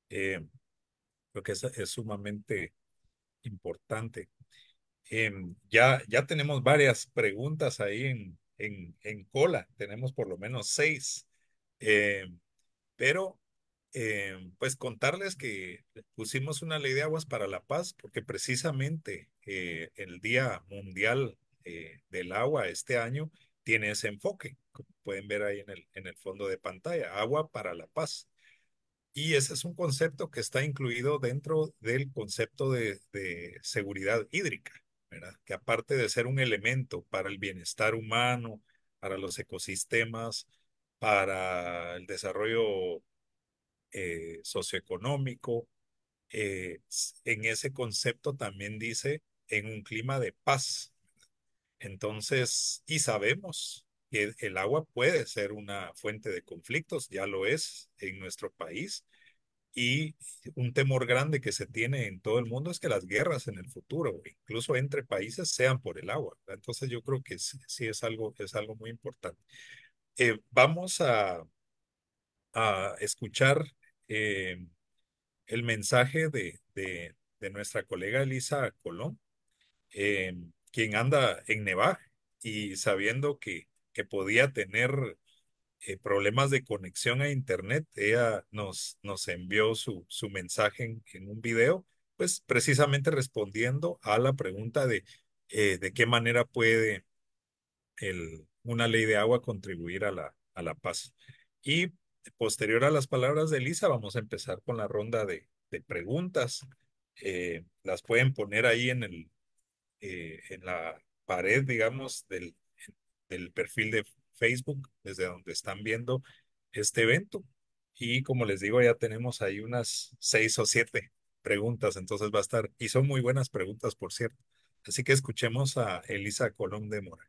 Eh, Creo que es sumamente importante. Ya tenemos varias preguntas ahí en cola, tenemos por lo menos 6. Em, pero pues contarles que pusimos una ley de aguas para la paz porque precisamente el Día Mundial del Agua este año tiene ese enfoque, como pueden ver ahí en el fondo de pantalla, agua para la paz. Y ese es un concepto que está incluido dentro del concepto de seguridad hídrica, ¿verdad? Que aparte de ser un elemento para el bienestar humano, para los ecosistemas, para el desarrollo socioeconómico, en ese concepto también dice en un clima de paz. Entonces, y sabemos que el agua puede ser una fuente de conflictos, ya lo es en nuestro país, y un temor grande que se tiene en todo el mundo es que las guerras en el futuro, incluso entre países, sean por el agua, ¿verdad? Entonces yo creo que sí, sí es algo muy importante. Vamos a escuchar eh, el mensaje de nuestra colega Elisa Colón, quien anda en Nevaj y sabiendo que podía tener problemas de conexión a Internet, ella nos envió su mensaje en un video, pues precisamente respondiendo a la pregunta de qué manera puede una ley de agua contribuir a la paz. Y posterior a las palabras de Elisa, vamos a empezar con la ronda de preguntas. Las pueden poner ahí en la pared, digamos, del perfil de Facebook, desde donde están viendo este evento. Y como les digo, ya tenemos ahí unas 6 o 7 preguntas, entonces va a estar, y son muy buenas preguntas, por cierto. Así que escuchemos a Elisa Colón de Mora.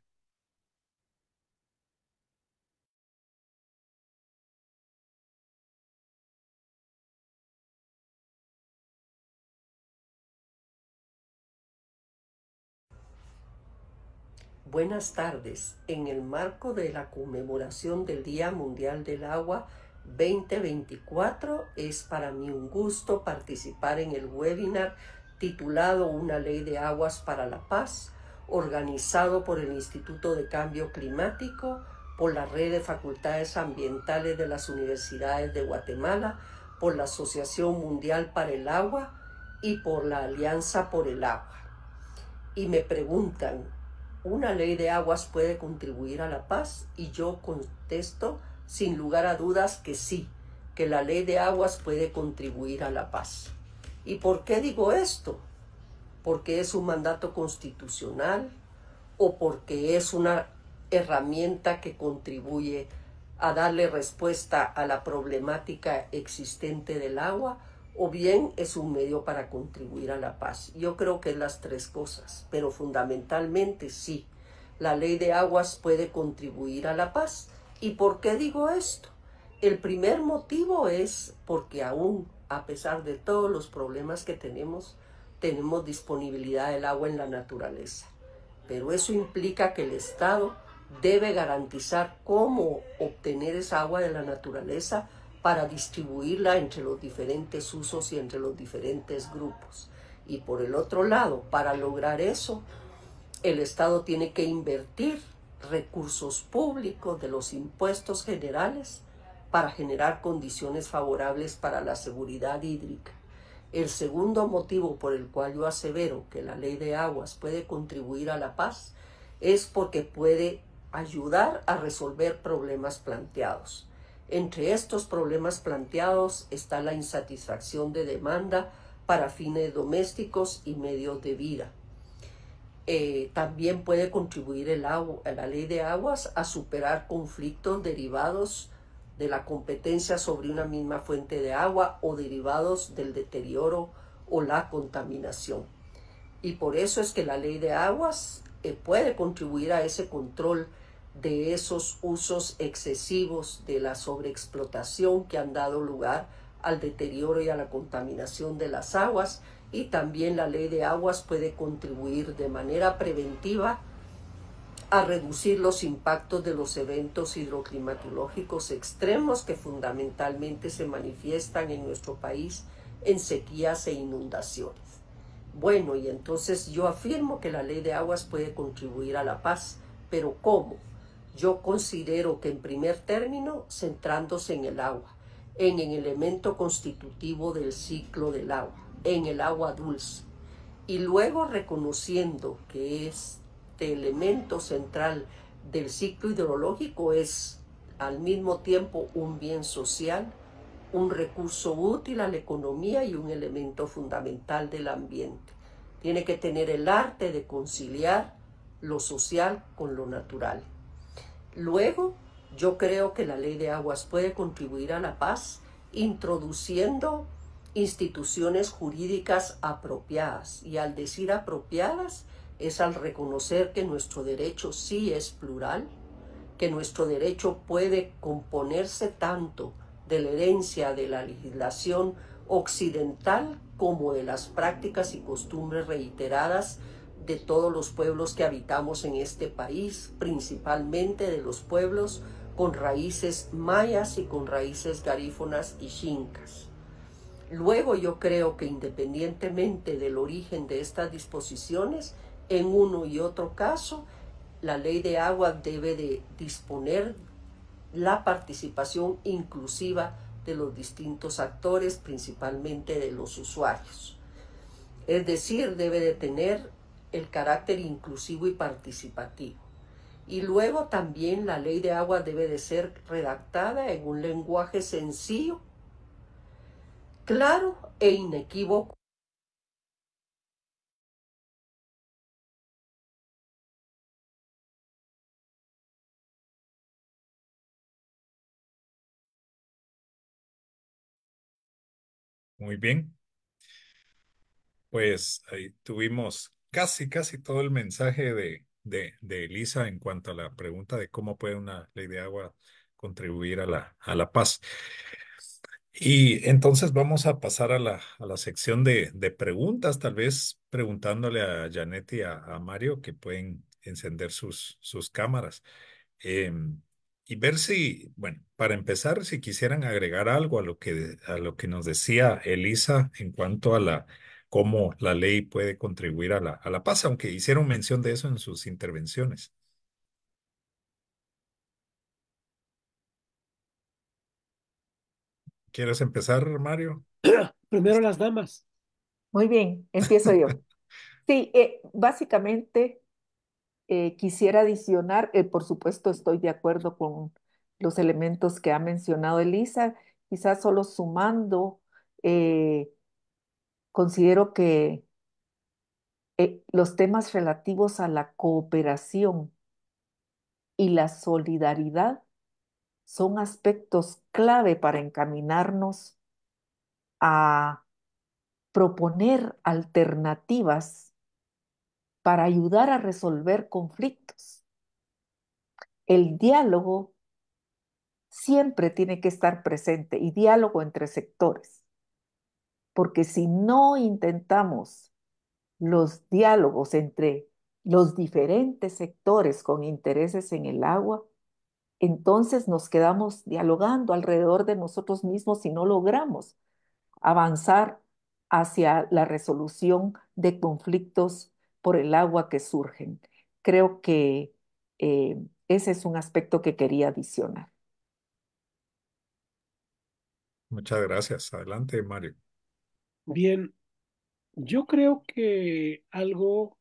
Buenas tardes. En el marco de la conmemoración del Día Mundial del Agua 2024, es para mí un gusto participar en el webinar titulado Una ley de aguas para la paz, organizado por el Instituto de Cambio Climático, por la Red de Facultades Ambientales de las Universidades de Guatemala, por la Asociación Mundial para el Agua y por la Alianza por el Agua. Y me preguntan, ¿una ley de aguas puede contribuir a la paz? Y yo contesto sin lugar a dudas que sí, que la ley de aguas puede contribuir a la paz. ¿Y por qué digo esto? ¿Porque es un mandato constitucional o porque es una herramienta que contribuye a darle respuesta a la problemática existente del agua, o bien es un medio para contribuir a la paz? Yo creo que es las tres cosas, pero fundamentalmente sí, la ley de aguas puede contribuir a la paz. ¿Y por qué digo esto? El primer motivo es porque aún, a pesar de todos los problemas que tenemos disponibilidad del agua en la naturaleza. Pero eso implica que el Estado debe garantizar cómo obtener esa agua de la naturaleza para distribuirla entre los diferentes usos y entre los diferentes grupos. Y por el otro lado, para lograr eso, el Estado tiene que invertir recursos públicos de los impuestos generales para generar condiciones favorables para la seguridad hídrica. El segundo motivo por el cual yo asevero que la ley de aguas puede contribuir a la paz es porque puede ayudar a resolver problemas planteados. Entre estos problemas planteados está la insatisfacción de demanda para fines domésticos y medios de vida. También puede contribuir la ley de aguas a superar conflictos derivados de la competencia sobre una misma fuente de agua o derivados del deterioro o la contaminación. Y por eso es que la ley de aguas puede contribuir a ese control de esos usos excesivos, de la sobreexplotación que han dado lugar al deterioro y a la contaminación de las aguas. Y también la ley de aguas puede contribuir de manera preventiva a reducir los impactos de los eventos hidroclimatológicos extremos que fundamentalmente se manifiestan en nuestro país en sequías e inundaciones. Bueno, y entonces yo afirmo que la ley de aguas puede contribuir a la paz, pero ¿cómo? Yo considero que en primer término, centrándose en el agua, en el elemento constitutivo del ciclo del agua, en el agua dulce, y luego reconociendo que este elemento central del ciclo hidrológico es al mismo tiempo un bien social, un recurso útil a la economía y un elemento fundamental del ambiente. Tiene que tener el arte de conciliar lo social con lo natural. Luego, yo creo que la ley de aguas puede contribuir a la paz introduciendo instituciones jurídicas apropiadas. Y al decir apropiadas es al reconocer que nuestro derecho sí es plural, que nuestro derecho puede componerse tanto de la herencia de la legislación occidental como de las prácticas y costumbres reiteradas de todos los pueblos que habitamos en este país, principalmente de los pueblos con raíces mayas y con raíces garífonas y xincas. Luego yo creo que independientemente del origen de estas disposiciones, en uno y otro caso, la ley de agua debe de disponer la participación inclusiva de los distintos actores, principalmente de los usuarios. Es decir, debe de tener el carácter inclusivo y participativo. Y luego también la ley de agua debe de ser redactada en un lenguaje sencillo, claro e inequívoco. Muy bien, pues ahí tuvimos casi todo el mensaje de Elisa en cuanto a la pregunta de cómo puede una ley de agua contribuir a a la paz. Y entonces vamos a pasar a a la sección de preguntas, tal vez preguntándole a Janet y a Mario que pueden encender sus cámaras. em, y ver si, bueno, para empezar, si quisieran agregar algo a lo que nos decía Elisa en cuanto a cómo la ley puede contribuir a a la paz, aunque hicieron mención de eso en sus intervenciones. ¿Quieres empezar, Mario? Primero las damas. Muy bien, empiezo yo. Sí, básicamente quisiera adicionar, por supuesto estoy de acuerdo con los elementos que ha mencionado Elisa, quizás solo sumando, eh, considero que los temas relativos a la cooperación y la solidaridad son aspectos clave para encaminarnos a proponer alternativas para ayudar a resolver conflictos. El diálogo siempre tiene que estar presente y diálogo entre sectores, porque si no intentamos los diálogos entre los diferentes sectores con intereses en el agua, entonces nos quedamos dialogando alrededor de nosotros mismos y no logramos avanzar hacia la resolución de conflictos por el agua que surgen. Creo que ese es un aspecto que quería adicionar. Muchas gracias. Adelante, Mario. Bien, yo creo que algo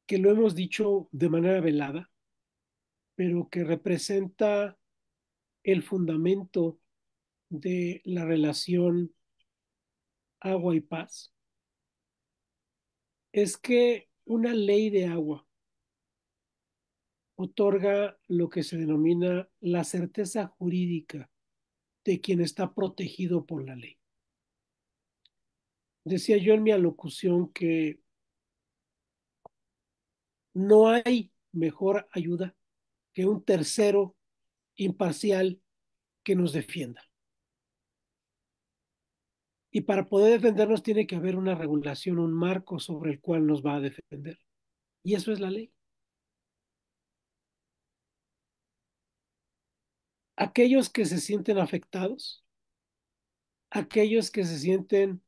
que lo hemos dicho de manera velada, pero que representa el fundamento de la relación agua y paz, es que una ley de agua otorga lo que se denomina la certeza jurídica de quien está protegido por la ley. Decía yo en mi alocución que no hay mejor ayuda que un tercero imparcial que nos defienda. Y para poder defendernos tiene que haber una regulación, un marco sobre el cual nos va a defender. Y eso es la ley. aquellos que se sienten afectados, aquellos que se sienten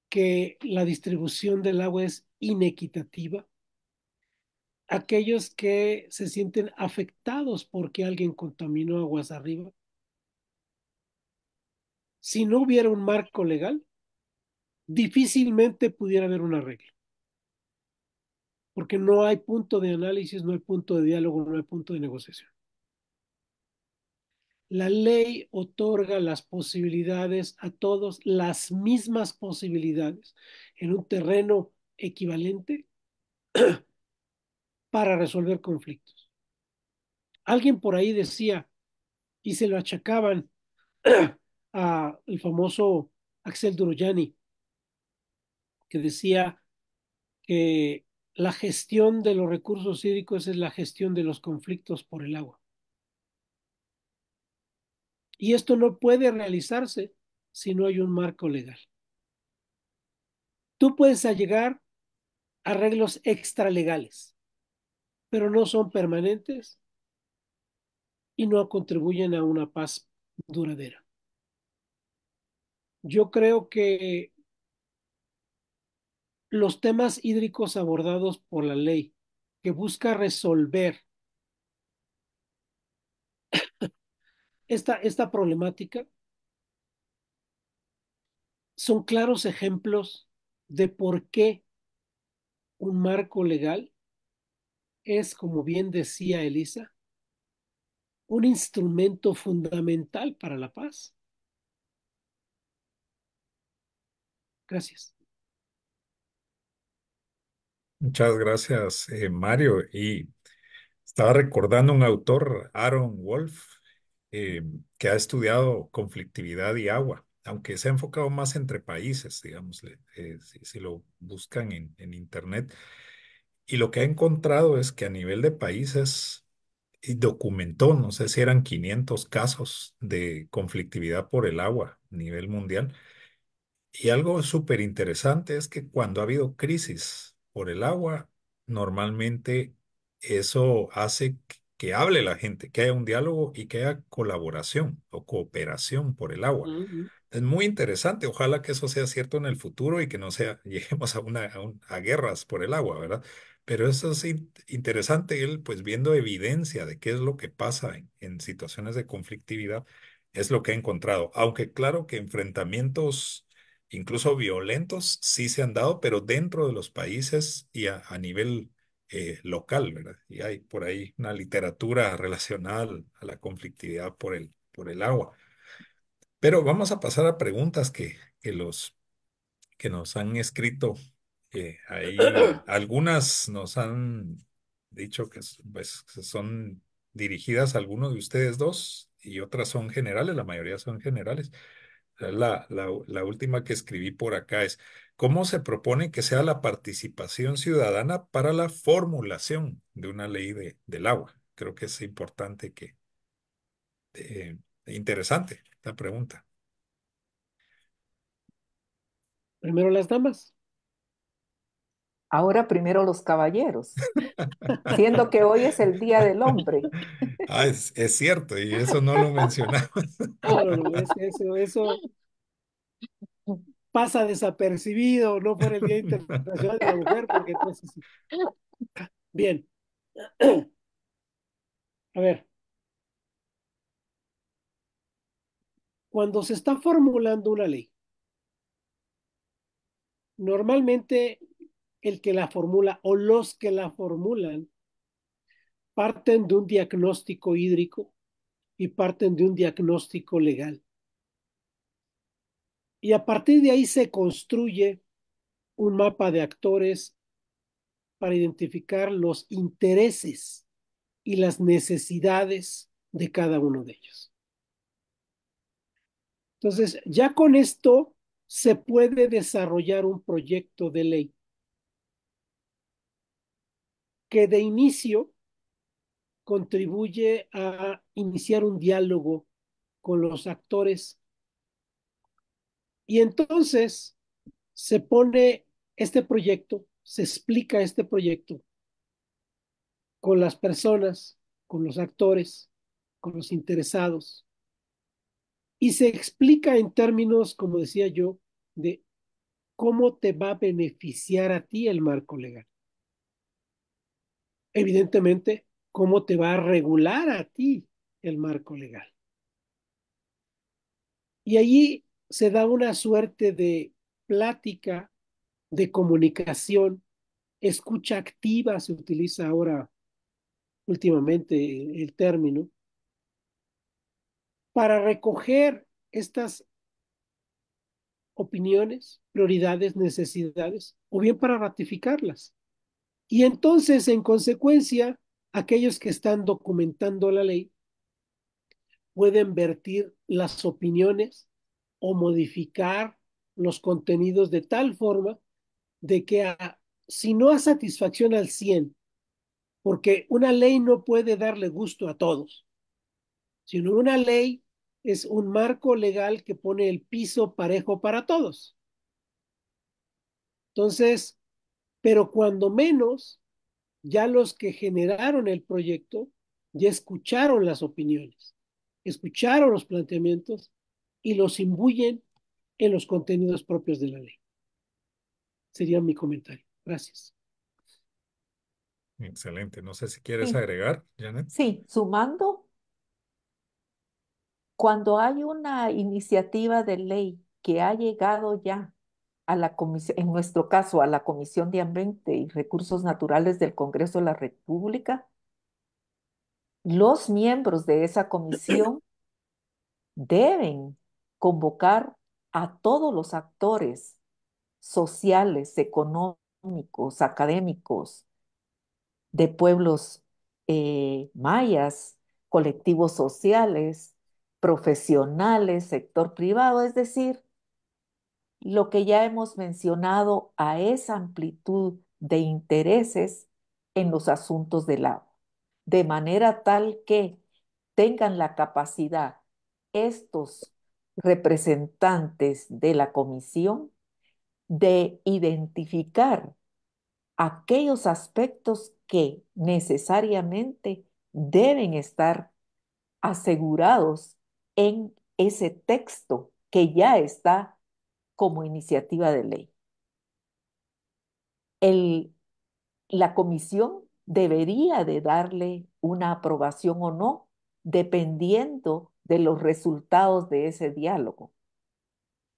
que la distribución del agua es inequitativa, aquellos que se sienten afectados porque alguien contaminó aguas arriba. Si no hubiera un marco legal, difícilmente pudiera haber una regla, porque no hay punto de análisis, no hay punto de diálogo, no hay punto de negociación. La ley otorga las posibilidades a todos, las mismas posibilidades, en un terreno equivalente para resolver conflictos. Alguien por ahí decía, y se lo achacaban a el famoso Axel Durojani, que decía que la gestión de los recursos hídricos es la gestión de los conflictos por el agua. Y esto no puede realizarse si no hay un marco legal. Tú puedes llegar a arreglos extralegales, pero no son permanentes y no contribuyen a una paz duradera. Yo creo que los temas hídricos abordados por la ley, que busca resolver esta problemática, son claros ejemplos de por qué un marco legal es, como bien decía Elisa, un instrumento fundamental para la paz. Gracias. Muchas gracias, Mario. Y estaba recordando un autor, Aaron Wolf, eh, que ha estudiado conflictividad y agua, aunque se ha enfocado más entre países, digamos, si lo buscan en Internet. Y lo que ha encontrado es que a nivel de países, y documentó, no sé si eran 500 casos de conflictividad por el agua a nivel mundial. Y algo súper interesante es que cuando ha habido crisis por el agua, normalmente eso hace que hable la gente, que haya un diálogo y que haya colaboración o cooperación por el agua. Es muy interesante. Ojalá que eso sea cierto en el futuro y que no sea, lleguemos a guerras por el agua, ¿verdad? Pero eso es interesante, él pues viendo evidencia de qué es lo que pasa en situaciones de conflictividad, es lo que ha encontrado. Aunque claro que enfrentamientos incluso violentos sí se han dado, pero dentro de los países y a nivel local, ¿verdad? Y hay por ahí una literatura relacionada a la conflictividad por el agua. Pero vamos a pasar a preguntas que nos han escrito ahí. Algunas nos han dicho que pues, son dirigidas a alguno de ustedes dos y otras son generales, la mayoría son generales. La última que escribí por acá es, ¿cómo se propone que sea la participación ciudadana para la formulación de una ley del agua? Creo que es importante eh, interesante la pregunta. Primero las damas. Ahora primero los caballeros, siendo que hoy es el Día del Hombre. Ah, es cierto, y eso no lo mencionamos. No, no, no, eso pasa desapercibido, no fuera el Día Internacional de la Mujer, porque entonces sí. Bien, a ver, cuando se está formulando una ley, normalmente el que la formula o los que la formulan parten de un diagnóstico hídrico y parten de un diagnóstico legal. Y a partir de ahí se construye un mapa de actores para identificar los intereses y las necesidades de cada uno de ellos. Entonces, ya con esto se puede desarrollar un proyecto de ley que de inicio contribuye a iniciar un diálogo con los actores y entonces se pone este proyecto, se explica este proyecto con las personas, con los actores, con los interesados y se explica en términos, como decía yo, de cómo te va a beneficiar a ti el marco legal. Evidentemente, cómo te va a regular a ti el marco legal. Y allí se da una suerte de plática, de comunicación, escucha activa, se utiliza ahora últimamente el término, para recoger estas opiniones, prioridades, necesidades, o bien para ratificarlas. Y entonces, en consecuencia, aquellos que están documentando la ley pueden vertir las opiniones o modificar los contenidos de tal forma de que si no a satisfacción al 100, porque una ley no puede darle gusto a todos, sino una ley es un marco legal que pone el piso parejo para todos. Entonces, pero cuando menos, ya los que generaron el proyecto ya escucharon las opiniones, escucharon los planteamientos y los imbuyen en los contenidos propios de la ley. Sería mi comentario. Gracias. Excelente. No sé si quieres Sí, agregar, Janet. sí, sumando, cuando hay una iniciativa de ley que ha llegado ya a la comisión, en nuestro caso, a la Comisión de Ambiente y Recursos Naturales del Congreso de la República, los miembros de esa comisión deben convocar a todos los actores sociales, económicos, académicos de pueblos mayas, colectivos sociales, profesionales, sector privado, es decir, lo que ya hemos mencionado a esa amplitud de intereses en los asuntos del agua, de manera tal que tengan la capacidad estos representantes de la comisión de identificar aquellos aspectos que necesariamente deben estar asegurados en ese texto que ya está como iniciativa de ley. El, la comisión debería de darle una aprobación o no, dependiendo de los resultados de ese diálogo.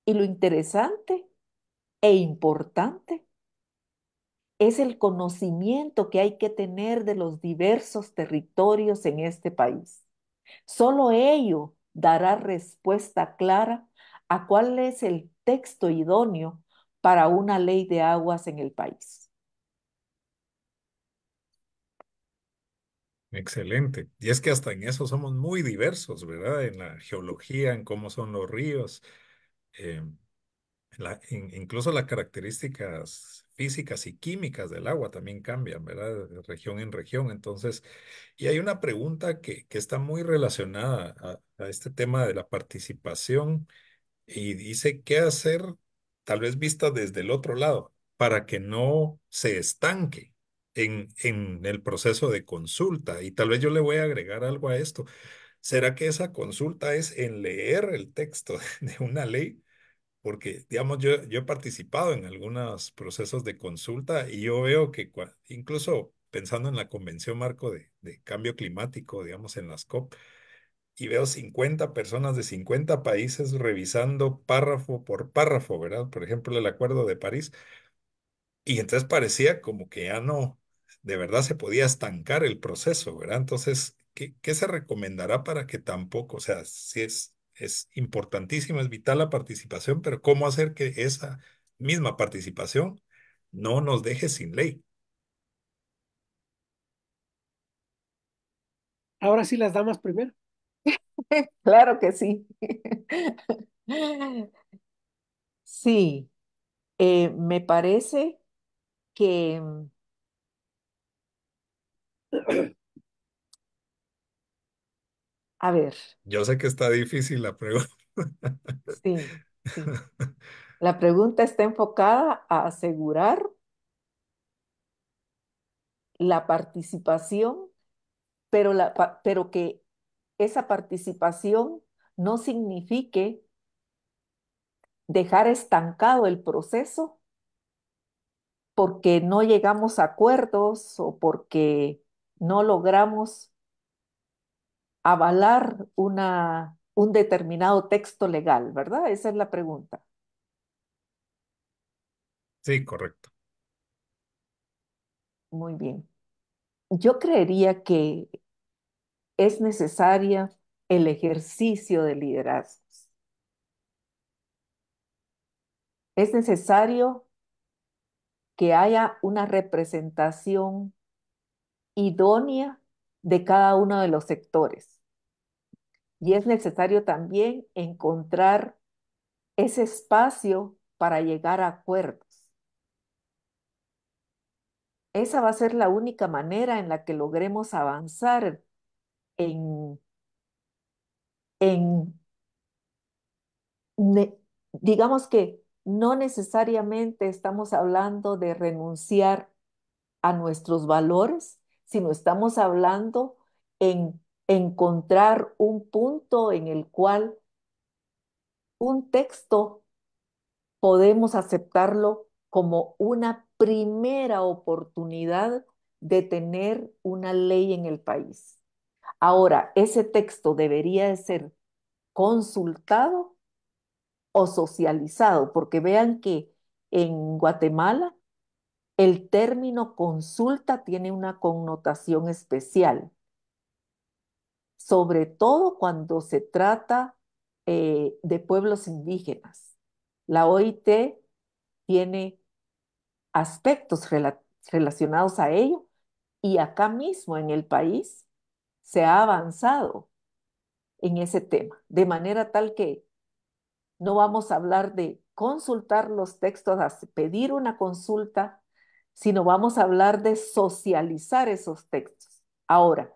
Y lo interesante e importante es el conocimiento que hay que tener de los diversos territorios en este país. Solo ello dará respuesta clara a cuál es el texto idóneo para una ley de aguas en el país. Excelente. Y es que hasta en eso somos muy diversos, ¿verdad? En la geología, en cómo son los ríos, eh, incluso las características físicas y químicas del agua también cambian, ¿verdad? De región en región. Entonces, y hay una pregunta que está muy relacionada a este tema de la participación y dice qué hacer, tal vez vista desde el otro lado, para que no se estanque en el proceso de consulta. Y tal vez yo le voy a agregar algo a esto. ¿Será que esa consulta es en leer el texto de una ley? Porque, digamos, yo he participado en algunos procesos de consulta y yo veo que incluso pensando en la Convención Marco de Cambio Climático, digamos, en las COP, y veo 50 personas de 50 países revisando párrafo por párrafo, ¿verdad? Por ejemplo, el Acuerdo de París. Y entonces parecía como que ya no, de verdad se podía estancar el proceso, ¿verdad? Entonces, ¿qué se recomendará para que tampoco, o sea, sí es importantísimo, es vital la participación, pero ¿cómo hacer que esa misma participación no nos deje sin ley? Ahora sí las damas primero. Claro que sí. Sí, me parece que, a ver, Yo sé que está difícil la pregunta. sí, sí. La pregunta está enfocada a asegurar la participación, pero que esa participación no signifique dejar estancado el proceso porque no llegamos a acuerdos o porque no logramos avalar un determinado texto legal, ¿verdad? Esa es la pregunta. Sí, correcto. Muy bien. Yo creería que es necesaria el ejercicio de liderazgos. Es necesario que haya una representación idónea de cada uno de los sectores. Y es necesario también encontrar ese espacio para llegar a acuerdos. Esa va a ser la única manera en la que logremos avanzar en, en ne- digamos que no necesariamente estamos hablando de renunciar a nuestros valores, sino estamos hablando en encontrar un punto en el cual un texto podemos aceptarlo como una primera oportunidad de tener una ley en el país. Ahora, ese texto debería de ser consultado o socializado, porque vean que en Guatemala el término consulta tiene una connotación especial, sobre todo cuando se trata de pueblos indígenas. La OIT tiene aspectos relacionados a ello y acá mismo en el país se ha avanzado en ese tema, de manera tal que no vamos a hablar de consultar los textos, pedir una consulta, sino vamos a hablar de socializar esos textos. Ahora,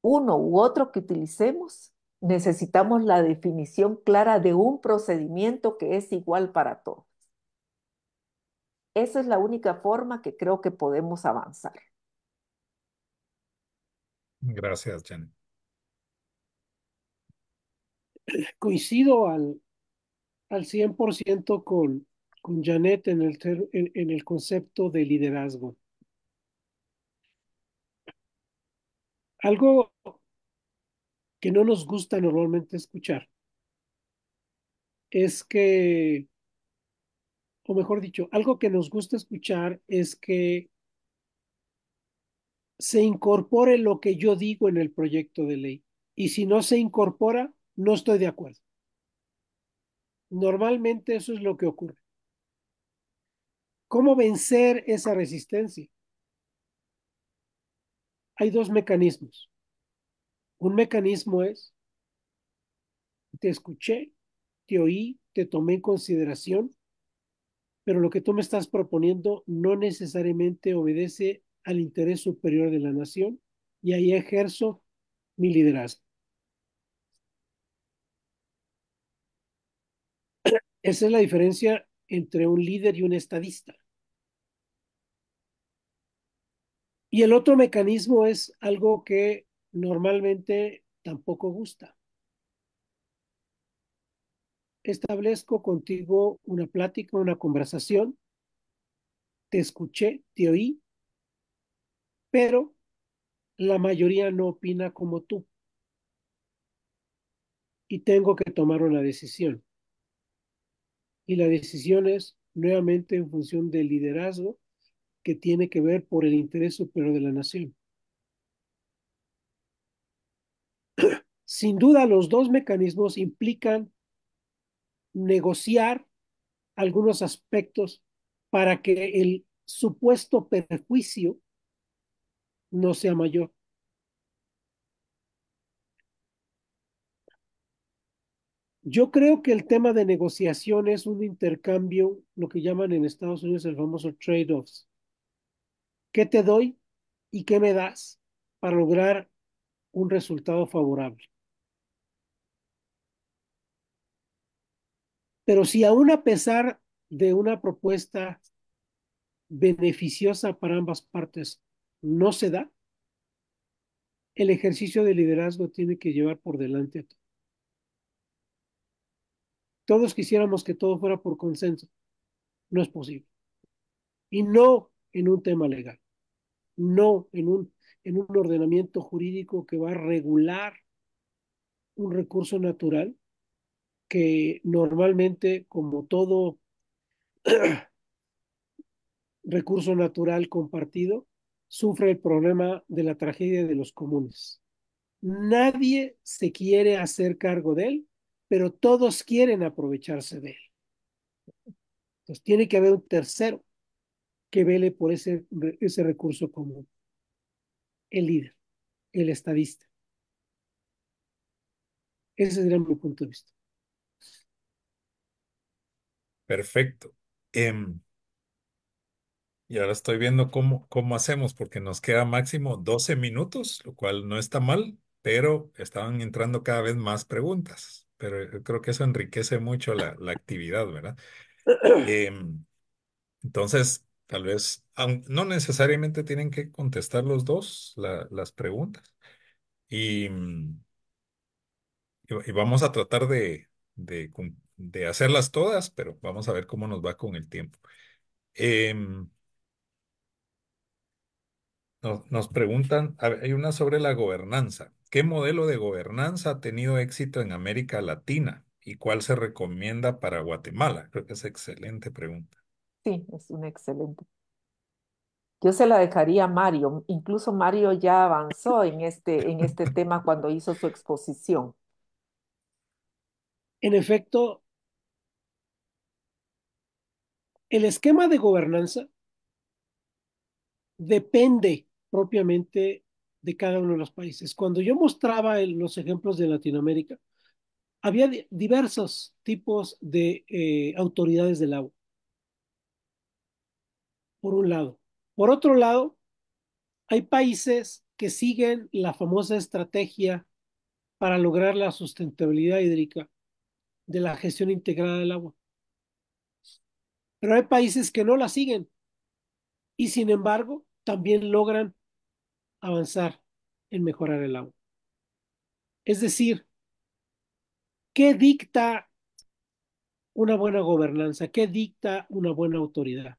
uno u otro que utilicemos, necesitamos la definición clara de un procedimiento que es igual para todos. Esa es la única forma que creo que podemos avanzar. Gracias, Jenny. Coincido al 100% con Janet en el concepto de liderazgo. Algo que no nos gusta normalmente escuchar es que, o mejor dicho, algo que nos gusta escuchar es que se incorpore lo que yo digo en el proyecto de ley. Y si no se incorpora, no estoy de acuerdo. Normalmente eso es lo que ocurre. ¿Cómo vencer esa resistencia? Hay dos mecanismos. Un mecanismo es, te escuché, te oí, te tomé en consideración, pero lo que tú me estás proponiendo no necesariamente obedece al interés superior de la nación y ahí ejerzo mi liderazgo. Esa es la diferencia entre un líder y un estadista. Y el otro mecanismo es algo que normalmente tampoco gusta. Establezco contigo una plática, una conversación, te escuché, te oí, pero la mayoría no opina como tú y tengo que tomar una decisión. Y la decisión es nuevamente en función del liderazgo que tiene que ver por el interés superior de la nación. Sin duda, los dos mecanismos implican negociar algunos aspectos para que el supuesto perjuicio no sea mayor. Yo creo que el tema de negociación es un intercambio, lo que llaman en Estados Unidos el famoso trade-offs. ¿Qué te doy y qué me das para lograr un resultado favorable? Pero si aún a pesar de una propuesta beneficiosa para ambas partes no se da, el ejercicio de liderazgo tiene que llevar por delante a todo. Todos quisiéramos que todo fuera por consenso. No es posible. Y no en un tema legal, no en un ordenamiento jurídico que va a regular un recurso natural que normalmente, como todo recurso natural compartido, sufre el problema de la tragedia de los comunes. Nadie se quiere hacer cargo de él, pero todos quieren aprovecharse de él. Entonces tiene que haber un tercero que vele por ese recurso común, el líder, el estadista. Ese sería mi punto de vista. Perfecto. Y ahora estoy viendo cómo hacemos, porque nos queda máximo 12 minutos, lo cual no está mal, pero estaban entrando cada vez más preguntas. Pero yo creo que eso enriquece mucho la actividad, ¿verdad? Em, entonces, tal vez, no necesariamente tienen que contestar los dos las preguntas. Y, y vamos a tratar de hacerlas todas, pero vamos a ver cómo nos va con el tiempo. Em, nos preguntan, a ver, hay una sobre la gobernanza. ¿Qué modelo de gobernanza ha tenido éxito en América Latina y cuál se recomienda para Guatemala? Creo que es excelente pregunta. Sí, es una excelente. Yo se la dejaría a Mario. Incluso Mario ya avanzó en este tema cuando hizo su exposición. En efecto, el esquema de gobernanza depende propiamente de cada uno de los países. Cuando yo mostraba los ejemplos de Latinoamérica, había diversos tipos de autoridades del agua, por un lado. Por otro lado, hay países que siguen la famosa estrategia para lograr la sustentabilidad hídrica de la gestión integrada del agua. Pero hay países que no la siguen y sin embargo también logran avanzar en mejorar el agua. Es decir, ¿qué dicta una buena gobernanza? ¿Qué dicta una buena autoridad?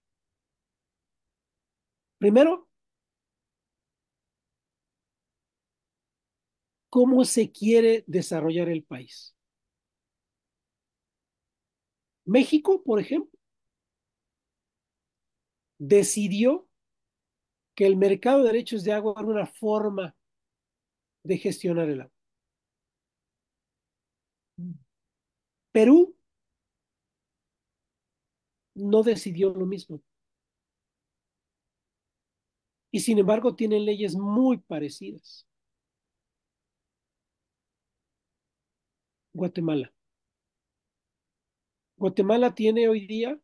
Primero, ¿cómo se quiere desarrollar el país? México, por ejemplo, decidió que el mercado de derechos de agua era una forma de gestionar el agua. Perú no decidió lo mismo y sin embargo tienen leyes muy parecidas. Guatemala. Guatemala tiene hoy día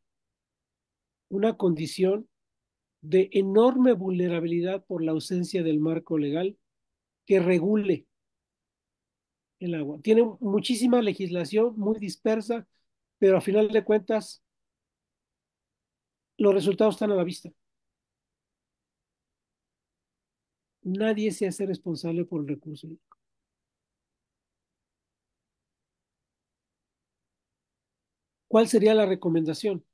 una condición de enorme vulnerabilidad por la ausencia del marco legal que regule el agua. Tiene muchísima legislación muy dispersa, pero a final de cuentas los resultados están a la vista. Nadie se hace responsable por el recurso. ¿Cuál sería la recomendación?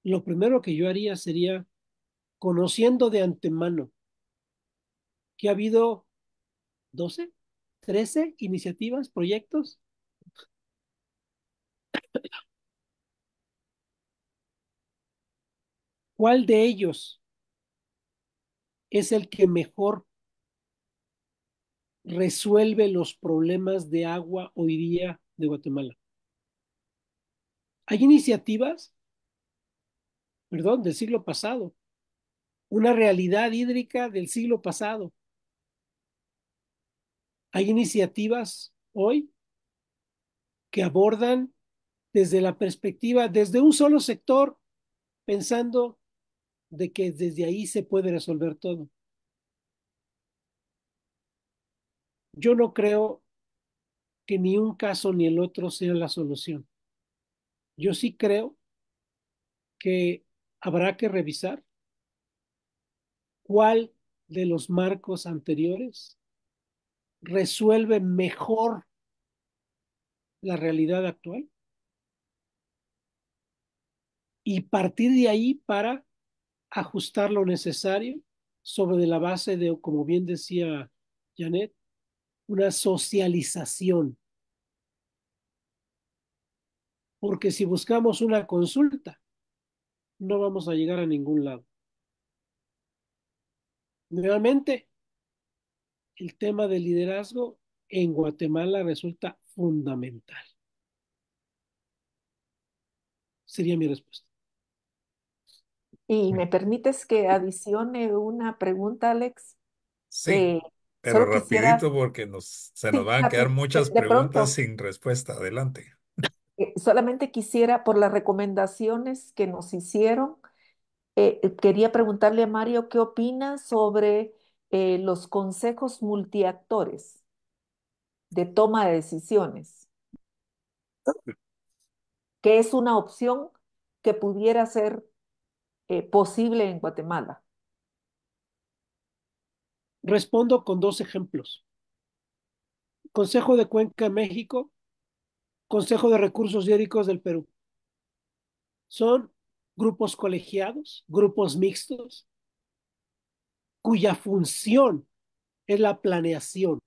Lo primero que yo haría sería, conociendo de antemano que ha habido 12, 13 iniciativas, proyectos, ¿cuál de ellos es el que mejor resuelve los problemas de agua hoy día de Guatemala? Hay iniciativas, perdón, del siglo pasado, una realidad hídrica del siglo pasado. Hay iniciativas hoy que abordan desde la perspectiva, desde un solo sector, pensando de que desde ahí se puede resolver todo. Yo no creo que ni un caso ni el otro sea la solución. Yo sí creo que habrá que revisar cuál de los marcos anteriores resuelve mejor la realidad actual y partir de ahí para ajustar lo necesario sobre la base de, como bien decía Janet, una socialización. Porque si buscamos una consulta, no vamos a llegar a ningún lado. Nuevamente, el tema del liderazgo en Guatemala resulta fundamental. Sería mi respuesta. ¿Y me permites que adicione una pregunta, Alex? Sí, Eh, pero Solo quisiera, rapidito porque se nos sí, van a quedar muchas de preguntas pronto, sin respuesta. Adelante. solamente quisiera, por las recomendaciones que nos hicieron, quería preguntarle a Mario qué opina sobre los consejos multiactores de toma de decisiones, que es una opción que pudiera ser posible en Guatemala. Respondo con dos ejemplos. Consejo de Cuenca, México, Consejo de Recursos Hídricos del Perú. Son grupos colegiados, grupos mixtos, cuya función es la planeación,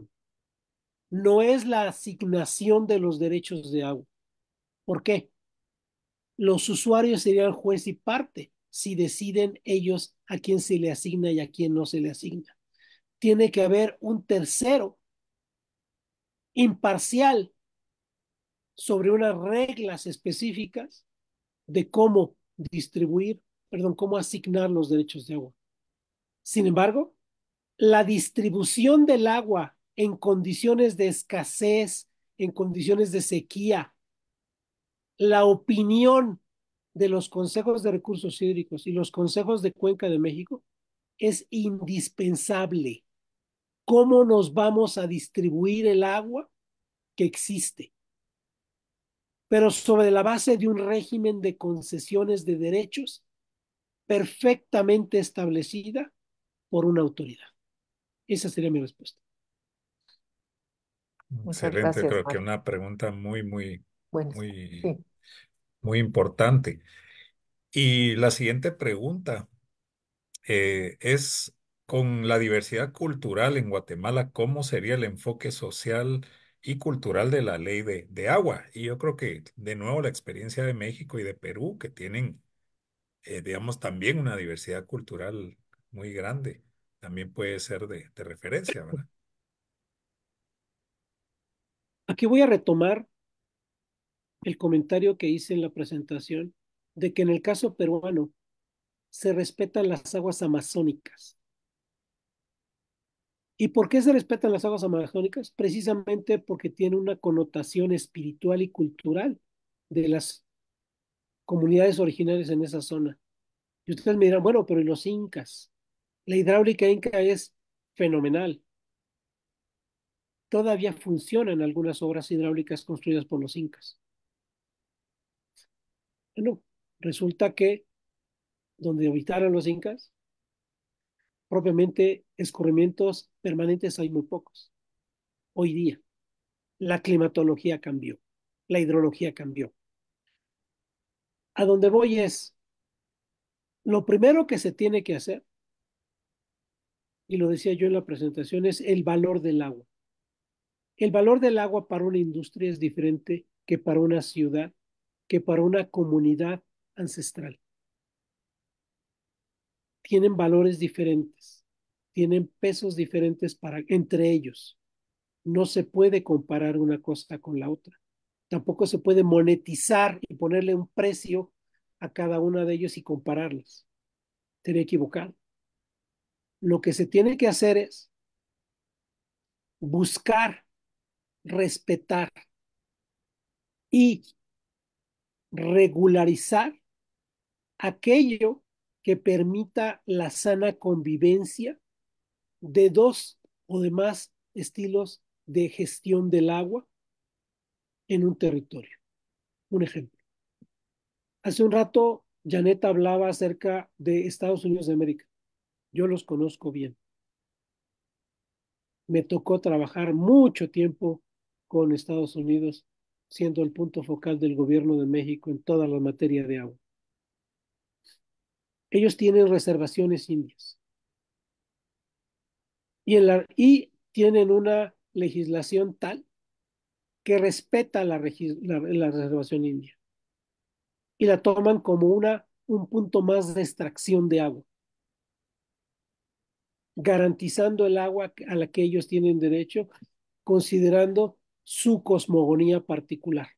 no es la asignación de los derechos de agua. ¿Por qué? Los usuarios serían juez y parte si deciden ellos a quién se le asigna y a quién no se le asigna. Tiene que haber un tercero imparcial sobre unas reglas específicas de cómo distribuir, perdón, cómo asignar los derechos de agua. Sin embargo, la distribución del agua en condiciones de escasez, en condiciones de sequía, la opinión de los consejos de recursos hídricos y los consejos de Cuenca de México es indispensable. ¿Cómo nos vamos a distribuir el agua que existe? Pero sobre la base de un régimen de concesiones de derechos perfectamente establecida por una autoridad. Esa sería mi respuesta. Muchas Excelente, gracias, creo que Mario. una pregunta Bueno, muy, sí. muy importante. Y la siguiente pregunta es, con la diversidad cultural en Guatemala, ¿cómo sería el enfoque social y cultural de la ley de agua? Y yo creo que, de nuevo, la experiencia de México y de Perú, que tienen, digamos, también una diversidad cultural muy grande, también puede ser de referencia, ¿verdad? Aquí voy a retomar el comentario que hice en la presentación de que en el caso peruano se respetan las aguas amazónicas. ¿Y por qué se respetan las aguas amazónicas? Precisamente porque tiene una connotación espiritual y cultural de las comunidades originarias en esa zona. Y ustedes me dirán, bueno, pero ¿y los incas? La hidráulica inca es fenomenal. Todavía funcionan algunas obras hidráulicas construidas por los incas. Bueno, resulta que donde habitaron los incas, propiamente escurrimientos permanentes hay muy pocos. Hoy día, la climatología cambió, la hidrología cambió. A donde voy es, lo primero que se tiene que hacer, y lo decía yo en la presentación, es el valor del agua. El valor del agua para una industria es diferente que para una ciudad, que para una comunidad ancestral. Tienen valores diferentes, tienen pesos diferentes entre ellos. No se puede comparar una cosa con la otra. Tampoco se puede monetizar y ponerle un precio a cada una de ellos y compararlas. Sería equivocado. Lo que se tiene que hacer es buscar, respetar y regularizar aquello que permita la sana convivencia de dos o de más estilos de gestión del agua en un territorio. Un ejemplo. Hace un rato Janet hablaba acerca de Estados Unidos de América. Yo los conozco bien. Me tocó trabajar mucho tiempo con Estados Unidos, siendo el punto focal del gobierno de México en toda la materia de agua. Ellos tienen reservaciones indias y tienen una legislación tal que respeta la reservación india y la toman como un punto más de extracción de agua, garantizando el agua a la que ellos tienen derecho, considerando su cosmogonía particular.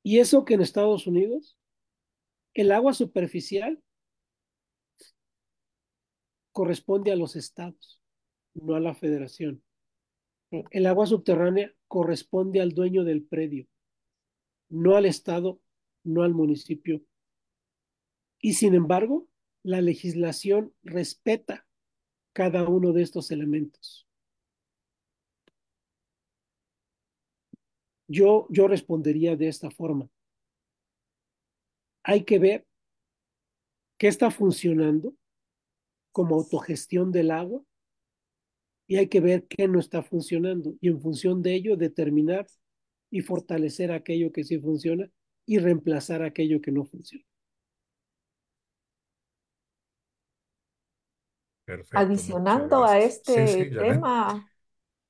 Y eso que en Estados Unidos, el agua superficial corresponde a los estados, no a la federación. Sí. El agua subterránea corresponde al dueño del predio, no al estado, no al municipio. Y sin embargo, la legislación respeta cada uno de estos elementos. Yo respondería de esta forma. Hay que ver qué está funcionando como autogestión del agua y hay que ver qué no está funcionando y en función de ello determinar y fortalecer aquello que sí funciona y reemplazar aquello que no funciona. Perfecto, muchas Adicionando a gracias. Sí, este sí, Janet. tema,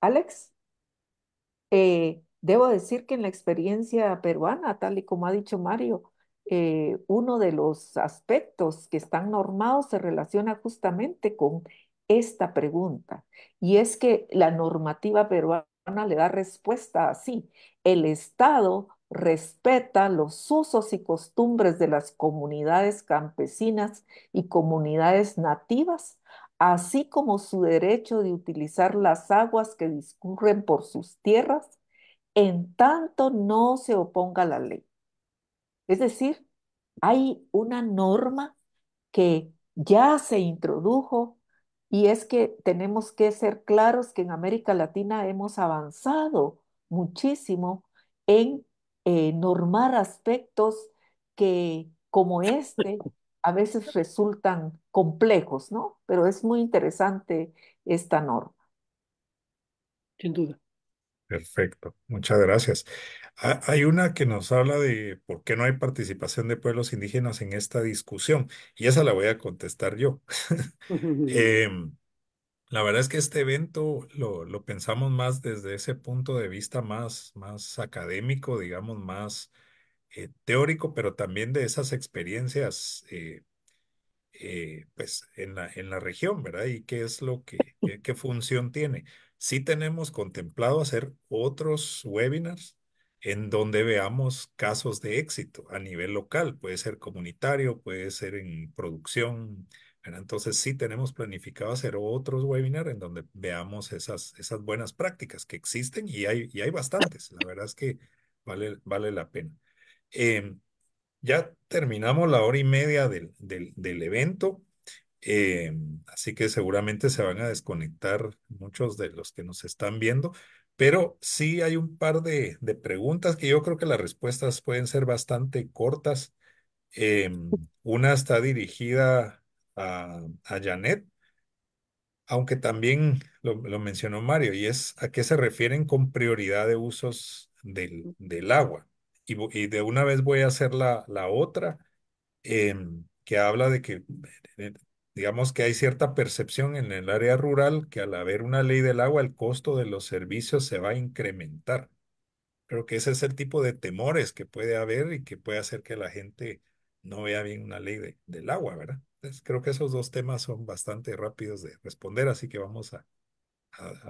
Alex, debo decir que en la experiencia peruana, tal y como ha dicho Mario, uno de los aspectos que están normados se relaciona justamente con esta pregunta. Y es que la normativa peruana le da respuesta así. El Estado respeta los usos y costumbres de las comunidades campesinas y comunidades nativas, así como su derecho de utilizar las aguas que discurren por sus tierras, en tanto no se oponga a la ley. Es decir, hay una norma que ya se introdujo y es que tenemos que ser claros que en América Latina hemos avanzado muchísimo en normar aspectos que, como este, a veces resultan complejos, ¿no? Pero es muy interesante esta norma. Sin duda. Perfecto, muchas gracias. Hay una que nos habla de por qué no hay participación de pueblos indígenas en esta discusión, y esa la voy a contestar yo. Em, la verdad es que este evento lo pensamos más desde ese punto de vista más académico, digamos, más teórico, pero también de esas experiencias pues en la región, ¿verdad? Y qué es lo qué función tiene. Sí tenemos contemplado hacer otros webinars en donde veamos casos de éxito a nivel local, puede ser comunitario, puede ser en producción, ¿verdad? Entonces sí tenemos planificado hacer otros webinars en donde veamos esas buenas prácticas que existen y hay bastantes. La verdad es que vale la pena. Em, ya terminamos la hora y media del evento, eh, así que seguramente se van a desconectar muchos de los que nos están viendo, pero sí hay un par de preguntas que yo creo que las respuestas pueden ser bastante cortas. Eh, una está dirigida a Janet, aunque también lo mencionó Mario, y es a qué se refieren con prioridad de usos del agua. Y de una vez voy a hacer la otra que habla de que, eh, digamos que hay cierta percepción en el área rural que al haber una ley del agua, el costo de los servicios se va a incrementar. Creo que ese es el tipo de temores que puede haber y que puede hacer que la gente no vea bien una ley del agua, ¿verdad? Entonces, creo que esos dos temas son bastante rápidos de responder, así que vamos a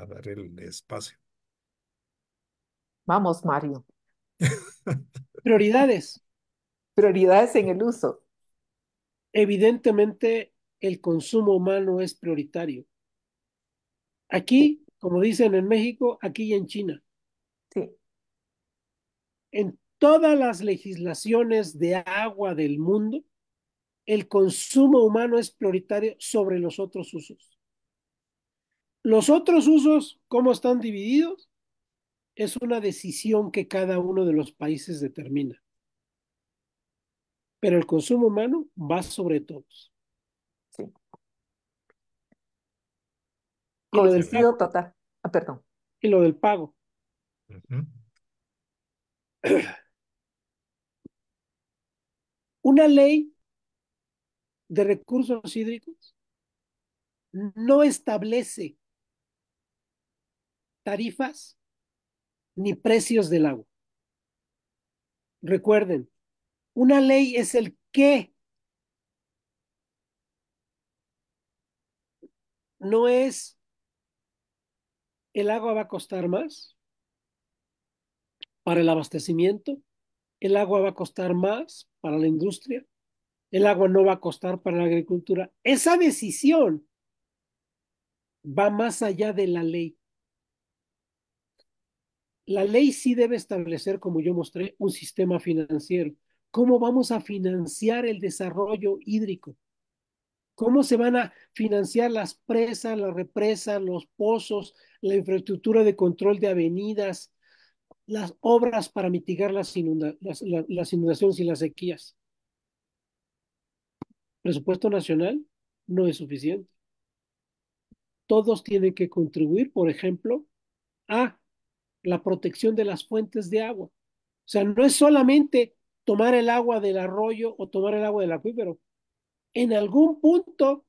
dar el espacio. Vamos, Mario. Prioridades. Prioridades en el uso. Evidentemente, el consumo humano es prioritario. Aquí, como dicen en México, aquí y en China. Sí, En todas las legislaciones de agua del mundo, el consumo humano es prioritario sobre los otros usos. Los otros usos, ¿cómo están divididos? Es una decisión que cada uno de los países determina. pero el consumo humano va sobre todos. Sí. Y lo del Coincido pago, total. Ah, perdón. y lo del pago. Ujú. Una ley de recursos hídricos no establece tarifas ni precios del agua. Recuerden, una ley es el qué, no es el agua va a costar más para el abastecimiento, el agua va a costar más para la industria, el agua no va a costar para la agricultura. Esa decisión va más allá de la ley. La ley sí debe establecer, como yo mostré, un sistema financiero. ¿Cómo vamos a financiar el desarrollo hídrico? ¿Cómo se van a financiar las presas, las represas, los pozos, la infraestructura de control de avenidas, las obras para mitigar las inundaciones y las sequías? Presupuesto nacional no es suficiente. Todos tienen que contribuir, por ejemplo, a la protección de las fuentes de agua. O sea, no es solamente tomar el agua del arroyo o tomar el agua del acuífero. En algún punto,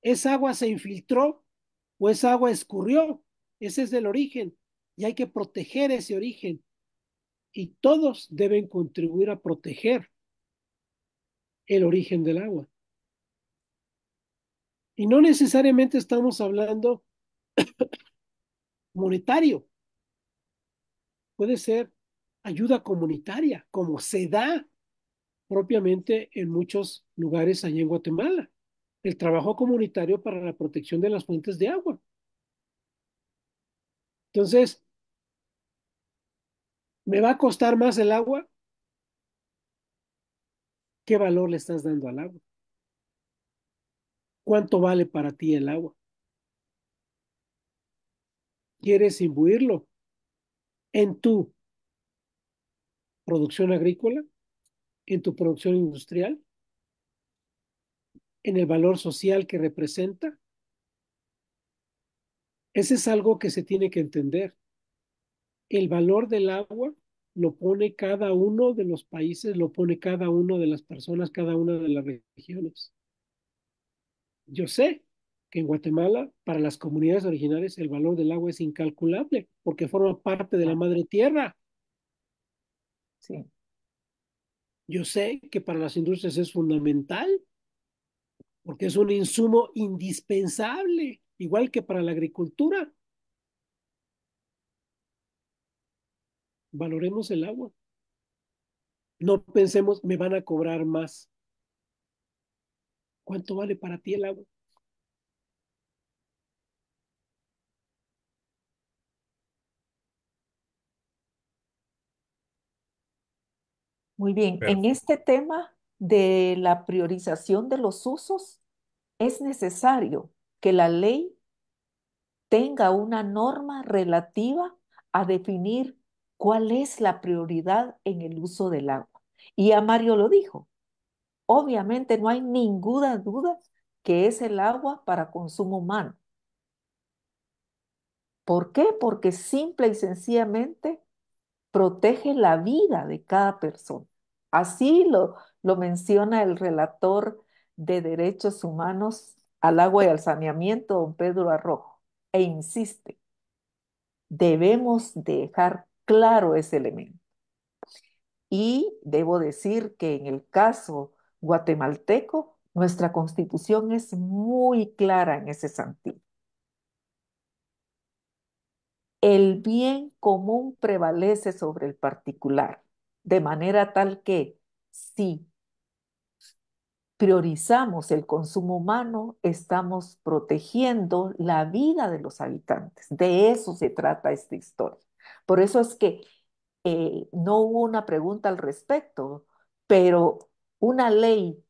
esa agua se infiltró o esa agua escurrió. Ese es el origen y hay que proteger ese origen. Y todos deben contribuir a proteger el origen del agua. Y no necesariamente estamos hablando monetario, puede ser ayuda comunitaria, como se da propiamente en muchos lugares allá en Guatemala. El trabajo comunitario para la protección de las fuentes de agua. Entonces, ¿me va a costar más el agua? ¿Qué valor le estás dando al agua? ¿Cuánto vale para ti el agua? ¿Quieres imbuirlo en tu producción agrícola, en tu producción industrial, en el valor social que representa? Ese es algo que se tiene que entender. El valor del agua lo pone cada uno de los países, lo pone cada uno de las personas, cada una de las regiones. Yo sé que en Guatemala, para las comunidades originarias, el valor del agua es incalculable porque forma parte de la Ah, madre tierra. sí, Yo sé que para las industrias es fundamental porque es un insumo indispensable, igual que para la agricultura. Valoremos el agua. No pensemos, me van a cobrar más. ¿Cuánto vale para ti el agua? muy bien. En Perfecto. este tema de la priorización de los usos, es necesario que la ley tenga una norma relativa a definir cuál es la prioridad en el uso del agua. Y ya Mario lo dijo, obviamente no hay ninguna duda que es el agua para consumo humano. ¿Por qué? Porque simple y sencillamente protege la vida de cada persona. Así lo menciona el relator de derechos humanos al agua y al saneamiento, don Pedro Arrojo, e insiste, debemos dejar claro ese elemento. Y debo decir que en el caso guatemalteco, nuestra constitución es muy clara en ese sentido. El bien común prevalece sobre el particular, de manera tal que si priorizamos el consumo humano, estamos protegiendo la vida de los habitantes. De eso se trata esta historia. Por eso es que no hubo una pregunta al respecto, pero una ley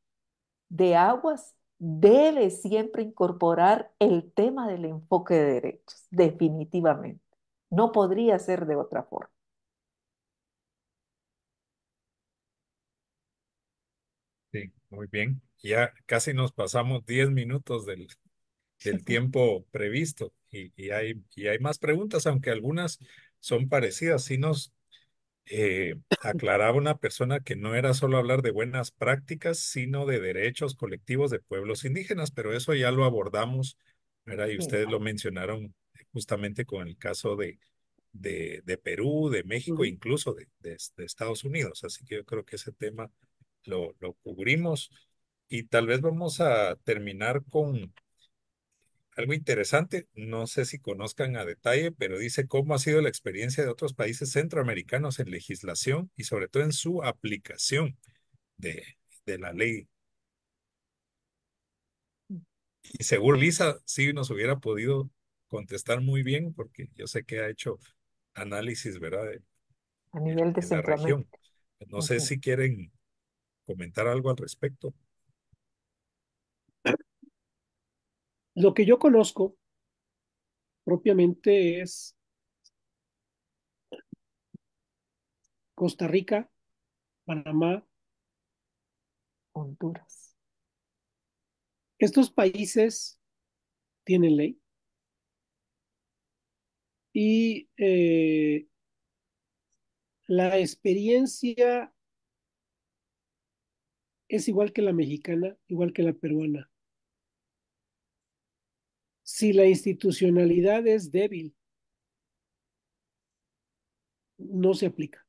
de aguas debe siempre incorporar el tema del enfoque de derechos, definitivamente. No podría ser de otra forma. Sí, muy bien. Ya casi nos pasamos 10 minutos del tiempo previsto y hay más preguntas, aunque algunas son parecidas. Sí nos aclaraba una persona que no era solo hablar de buenas prácticas, sino de derechos colectivos de pueblos indígenas, pero eso ya lo abordamos, ¿verdad? Y Sí. ustedes lo mencionaron justamente con el caso de Perú, de México, Ujú. incluso de Estados Unidos. Así que yo creo que ese tema lo cubrimos y tal vez vamos a terminar con algo interesante. No sé si conozcan a detalle, pero dice cómo ha sido la experiencia de otros países centroamericanos en legislación y sobre todo en su aplicación de, de la ley. Y seguro Lisa sí nos hubiera podido contestar muy bien porque yo sé que ha hecho análisis, ¿verdad? A nivel de En la región. Centroamérica. No sé Ujú. si quieren comentar algo al respecto. Lo que yo conozco propiamente es Costa Rica, Panamá. Honduras. Estos países tienen ley y la experiencia es igual que la mexicana, igual que la peruana. Si la institucionalidad es débil, no se aplica.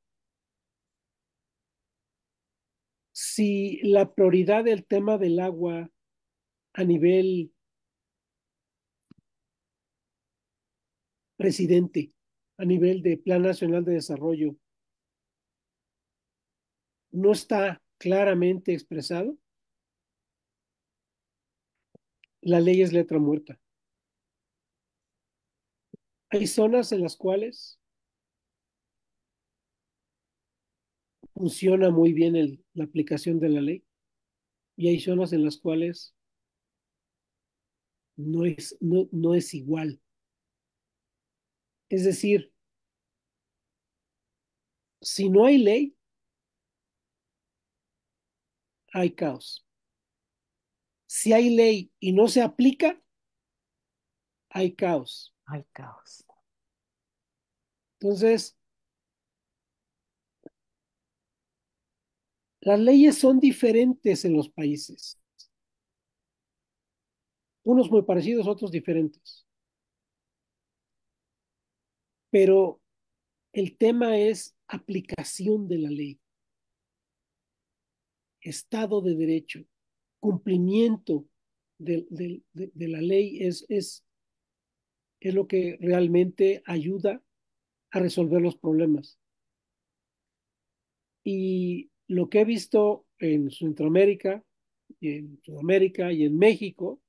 Si la prioridad del tema del agua a nivel presidente, a nivel de Plan Nacional de Desarrollo, no está claramente expresado, la ley es letra muerta. Hay zonas en las cuales funciona muy bien la aplicación de la ley y hay zonas en las cuales no es igual. Es decir, si no hay ley, hay caos. Si hay ley y no se aplica, hay caos. Hay caos. Entonces, las leyes son diferentes en los países, unos muy parecidos, otros diferentes, pero el tema es aplicación de la ley, Estado de Derecho, cumplimiento de la ley es lo que realmente ayuda a resolver los problemas. Y lo que he visto en Centroamérica, y en Sudamérica y en México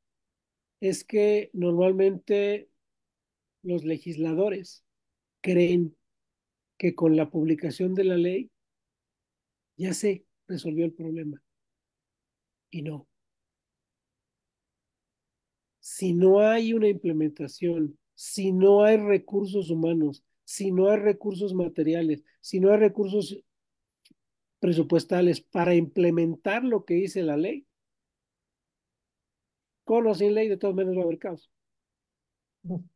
es que normalmente los legisladores creen que con la publicación de la ley ya se resolvió el problema. Y no. Si no hay una implementación, si no hay recursos humanos, si no hay recursos materiales, si no hay recursos presupuestales para implementar lo que dice la ley, con o sin ley, de todas maneras va a haber caos. Muchas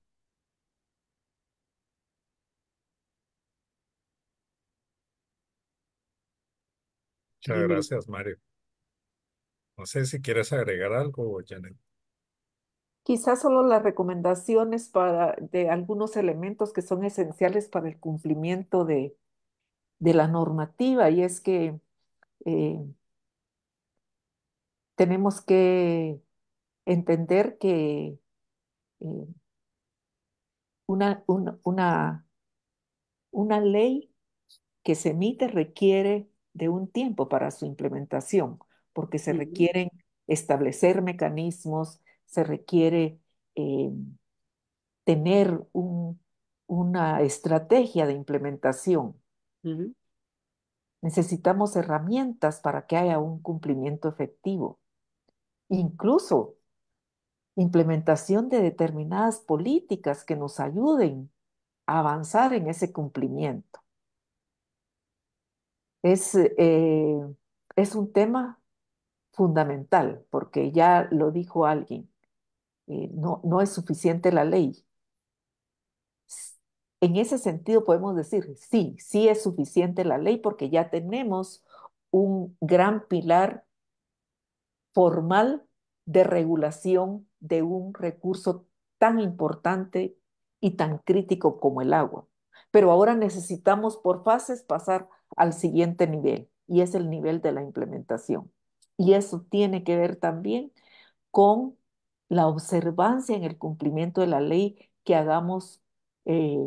Dímelo. gracias, Mario. No sé si quieres agregar algo, Janet. Quizás solo las recomendaciones de algunos elementos que son esenciales para el cumplimiento de la normativa, y es que eh, tenemos que entender que eh, una, una ley que se emite requiere de un tiempo para su implementación, porque se Ujú, requieren establecer mecanismos, se requiere eh, tener una estrategia de implementación. ujú, Necesitamos herramientas para que haya un cumplimiento efectivo, incluso implementación de determinadas políticas que nos ayuden a avanzar en ese cumplimiento. Es, eh, es un tema fundamental, porque ya lo dijo alguien, no es suficiente la ley. En ese sentido podemos decir, sí, sí es suficiente la ley porque ya tenemos un gran pilar formal de regulación de un recurso tan importante y tan crítico como el agua. Pero ahora necesitamos por fases pasar al siguiente nivel, y es el nivel de la implementación. Y eso tiene que ver también con la observancia en el cumplimiento de la ley eh,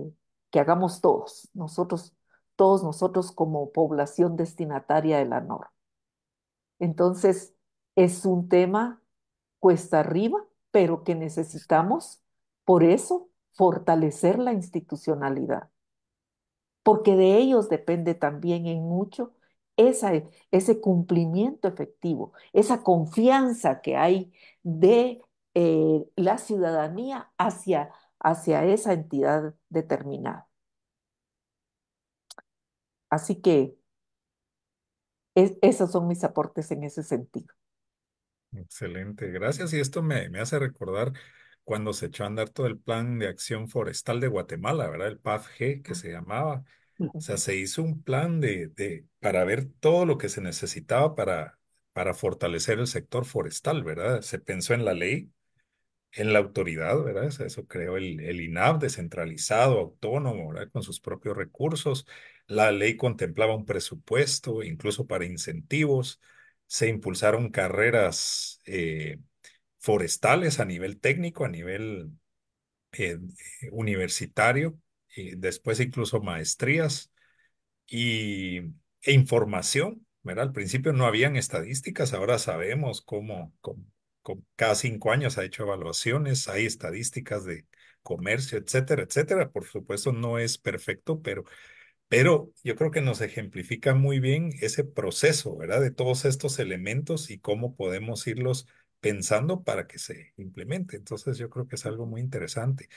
que hagamos todos nosotros como población destinataria de la norma. Entonces, es un tema cuesta arriba, pero que necesitamos, por eso, fortalecer la institucionalidad, porque de ellos depende también en mucho ese cumplimiento efectivo, esa confianza que hay de la ciudadanía hacia esa entidad determinada. Así que esos son mis aportes en ese sentido. Excelente, gracias. Y esto me hace recordar cuando se echó a andar todo el Plan de Acción Forestal de Guatemala, ¿verdad? El PAFG que se llamaba. O sea, se hizo un plan para ver todo lo que se necesitaba para fortalecer el sector forestal, ¿verdad? Se pensó en la ley, en la autoridad, ¿verdad? O sea, eso creó el INAF descentralizado, autónomo, ¿verdad? Con sus propios recursos. La ley contemplaba un presupuesto, incluso para incentivos. Se impulsaron carreras forestales a nivel técnico, a nivel eh, universitario, y después incluso maestrías y, e información, ¿verdad? Al principio no habían estadísticas, ahora sabemos cada 5 años ha hecho evaluaciones, hay estadísticas de comercio, etcétera, etcétera. Por supuesto, no es perfecto, pero yo creo que nos ejemplifica muy bien ese proceso, ¿verdad? De todos estos elementos y cómo podemos irlos pensando para que se implemente. Entonces, yo creo que es algo muy interesante.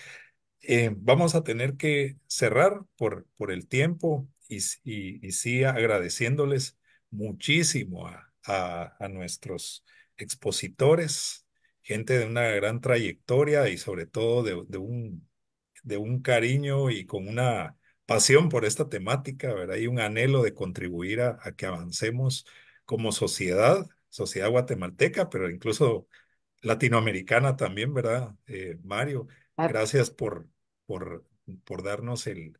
Vamos a tener que cerrar por el tiempo y sí agradeciéndoles muchísimo a nuestros expositores, gente de una gran trayectoria y sobre todo de un cariño y con una pasión por esta temática, ¿verdad? Y un anhelo de contribuir a que avancemos como sociedad guatemalteca, pero incluso latinoamericana también, ¿verdad, Mario? Ah, Gracias por, por darnos el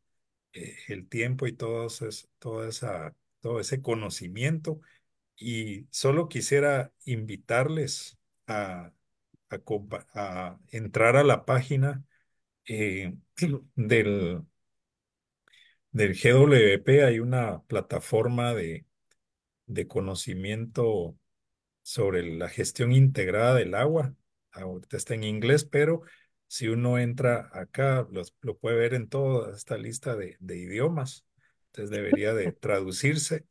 tiempo y todo ese conocimiento. Y solo quisiera invitarles a, a entrar a la página del, del GWP. Hay una plataforma de conocimiento sobre la gestión integrada del agua. Ahorita está en inglés, pero si uno entra acá, lo puede ver en toda esta lista de idiomas. Entonces debería de traducirse.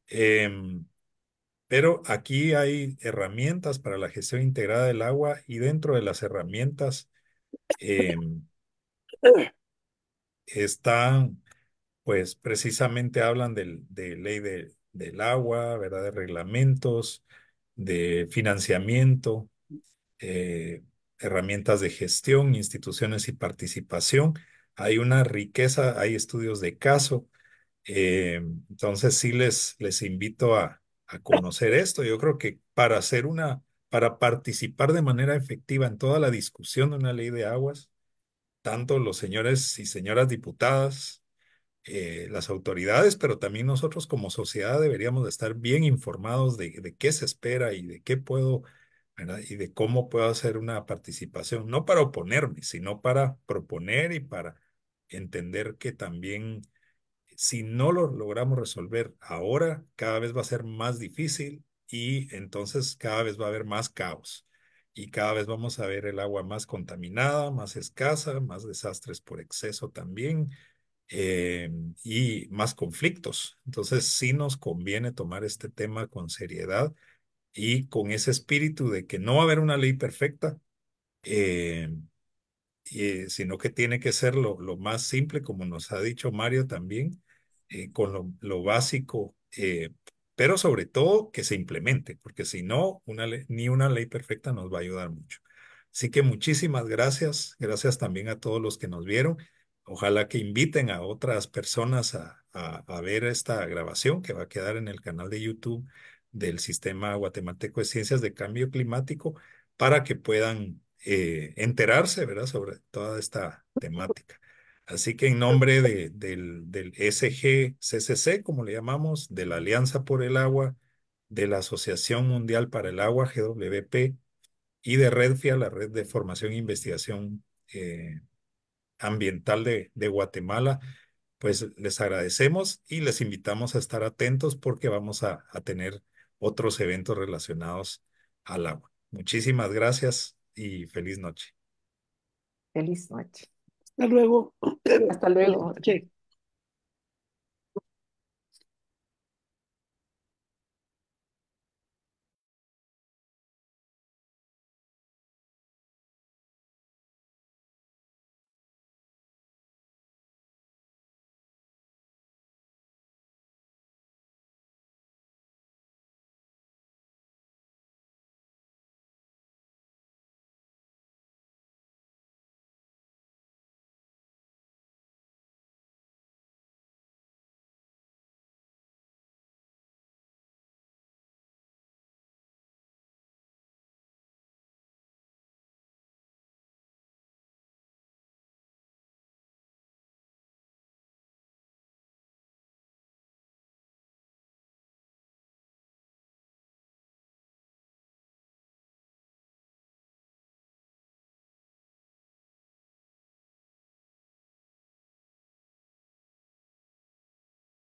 Em, pero aquí hay herramientas para la gestión integrada del agua y dentro de las herramientas em, están, pues precisamente hablan de ley del agua, ¿verdad? De reglamentos, de financiamiento, eh, herramientas de gestión, instituciones y participación. Hay una riqueza, hay estudios de caso. Entonces sí les invito a conocer esto. Yo creo que para participar de manera efectiva en toda la discusión de una ley de aguas, tanto los señores y señoras diputadas, las autoridades, pero también nosotros como sociedad deberíamos de estar bien informados de qué se espera y de qué puedo, ¿verdad? Y de cómo puedo hacer una participación, no para oponerme, sino para proponer y para entender que también si no lo logramos resolver ahora, cada vez va a ser más difícil y entonces cada vez va a haber más caos. Y cada vez vamos a ver el agua más contaminada, más escasa, más desastres por exceso también, eh, y más conflictos. Entonces, sí nos conviene tomar este tema con seriedad y con ese espíritu de que no va a haber una ley perfecta, eh, sino que tiene que ser lo más simple, como nos ha dicho Mario también, con lo básico, pero sobre todo que se implemente, porque si no, ni una ley perfecta nos va a ayudar mucho. Así que muchísimas gracias, gracias también a todos los que nos vieron. Ojalá que inviten a otras personas a ver esta grabación que va a quedar en el canal de YouTube del Sistema Guatemalteco de Ciencias de Cambio Climático para que puedan enterarse, ¿verdad?, sobre toda esta temática. Así que en nombre del SGCCC, como le llamamos, de la Alianza por el Agua, de la Asociación Mundial para el Agua, GWP, y de Redfia, la Red de Formación e Investigación Ambiental de Guatemala, pues les agradecemos y les invitamos a estar atentos porque vamos a tener otros eventos relacionados al agua. Muchísimas gracias y feliz noche. Feliz noche. Hasta luego. Hasta Feliz luego. noche.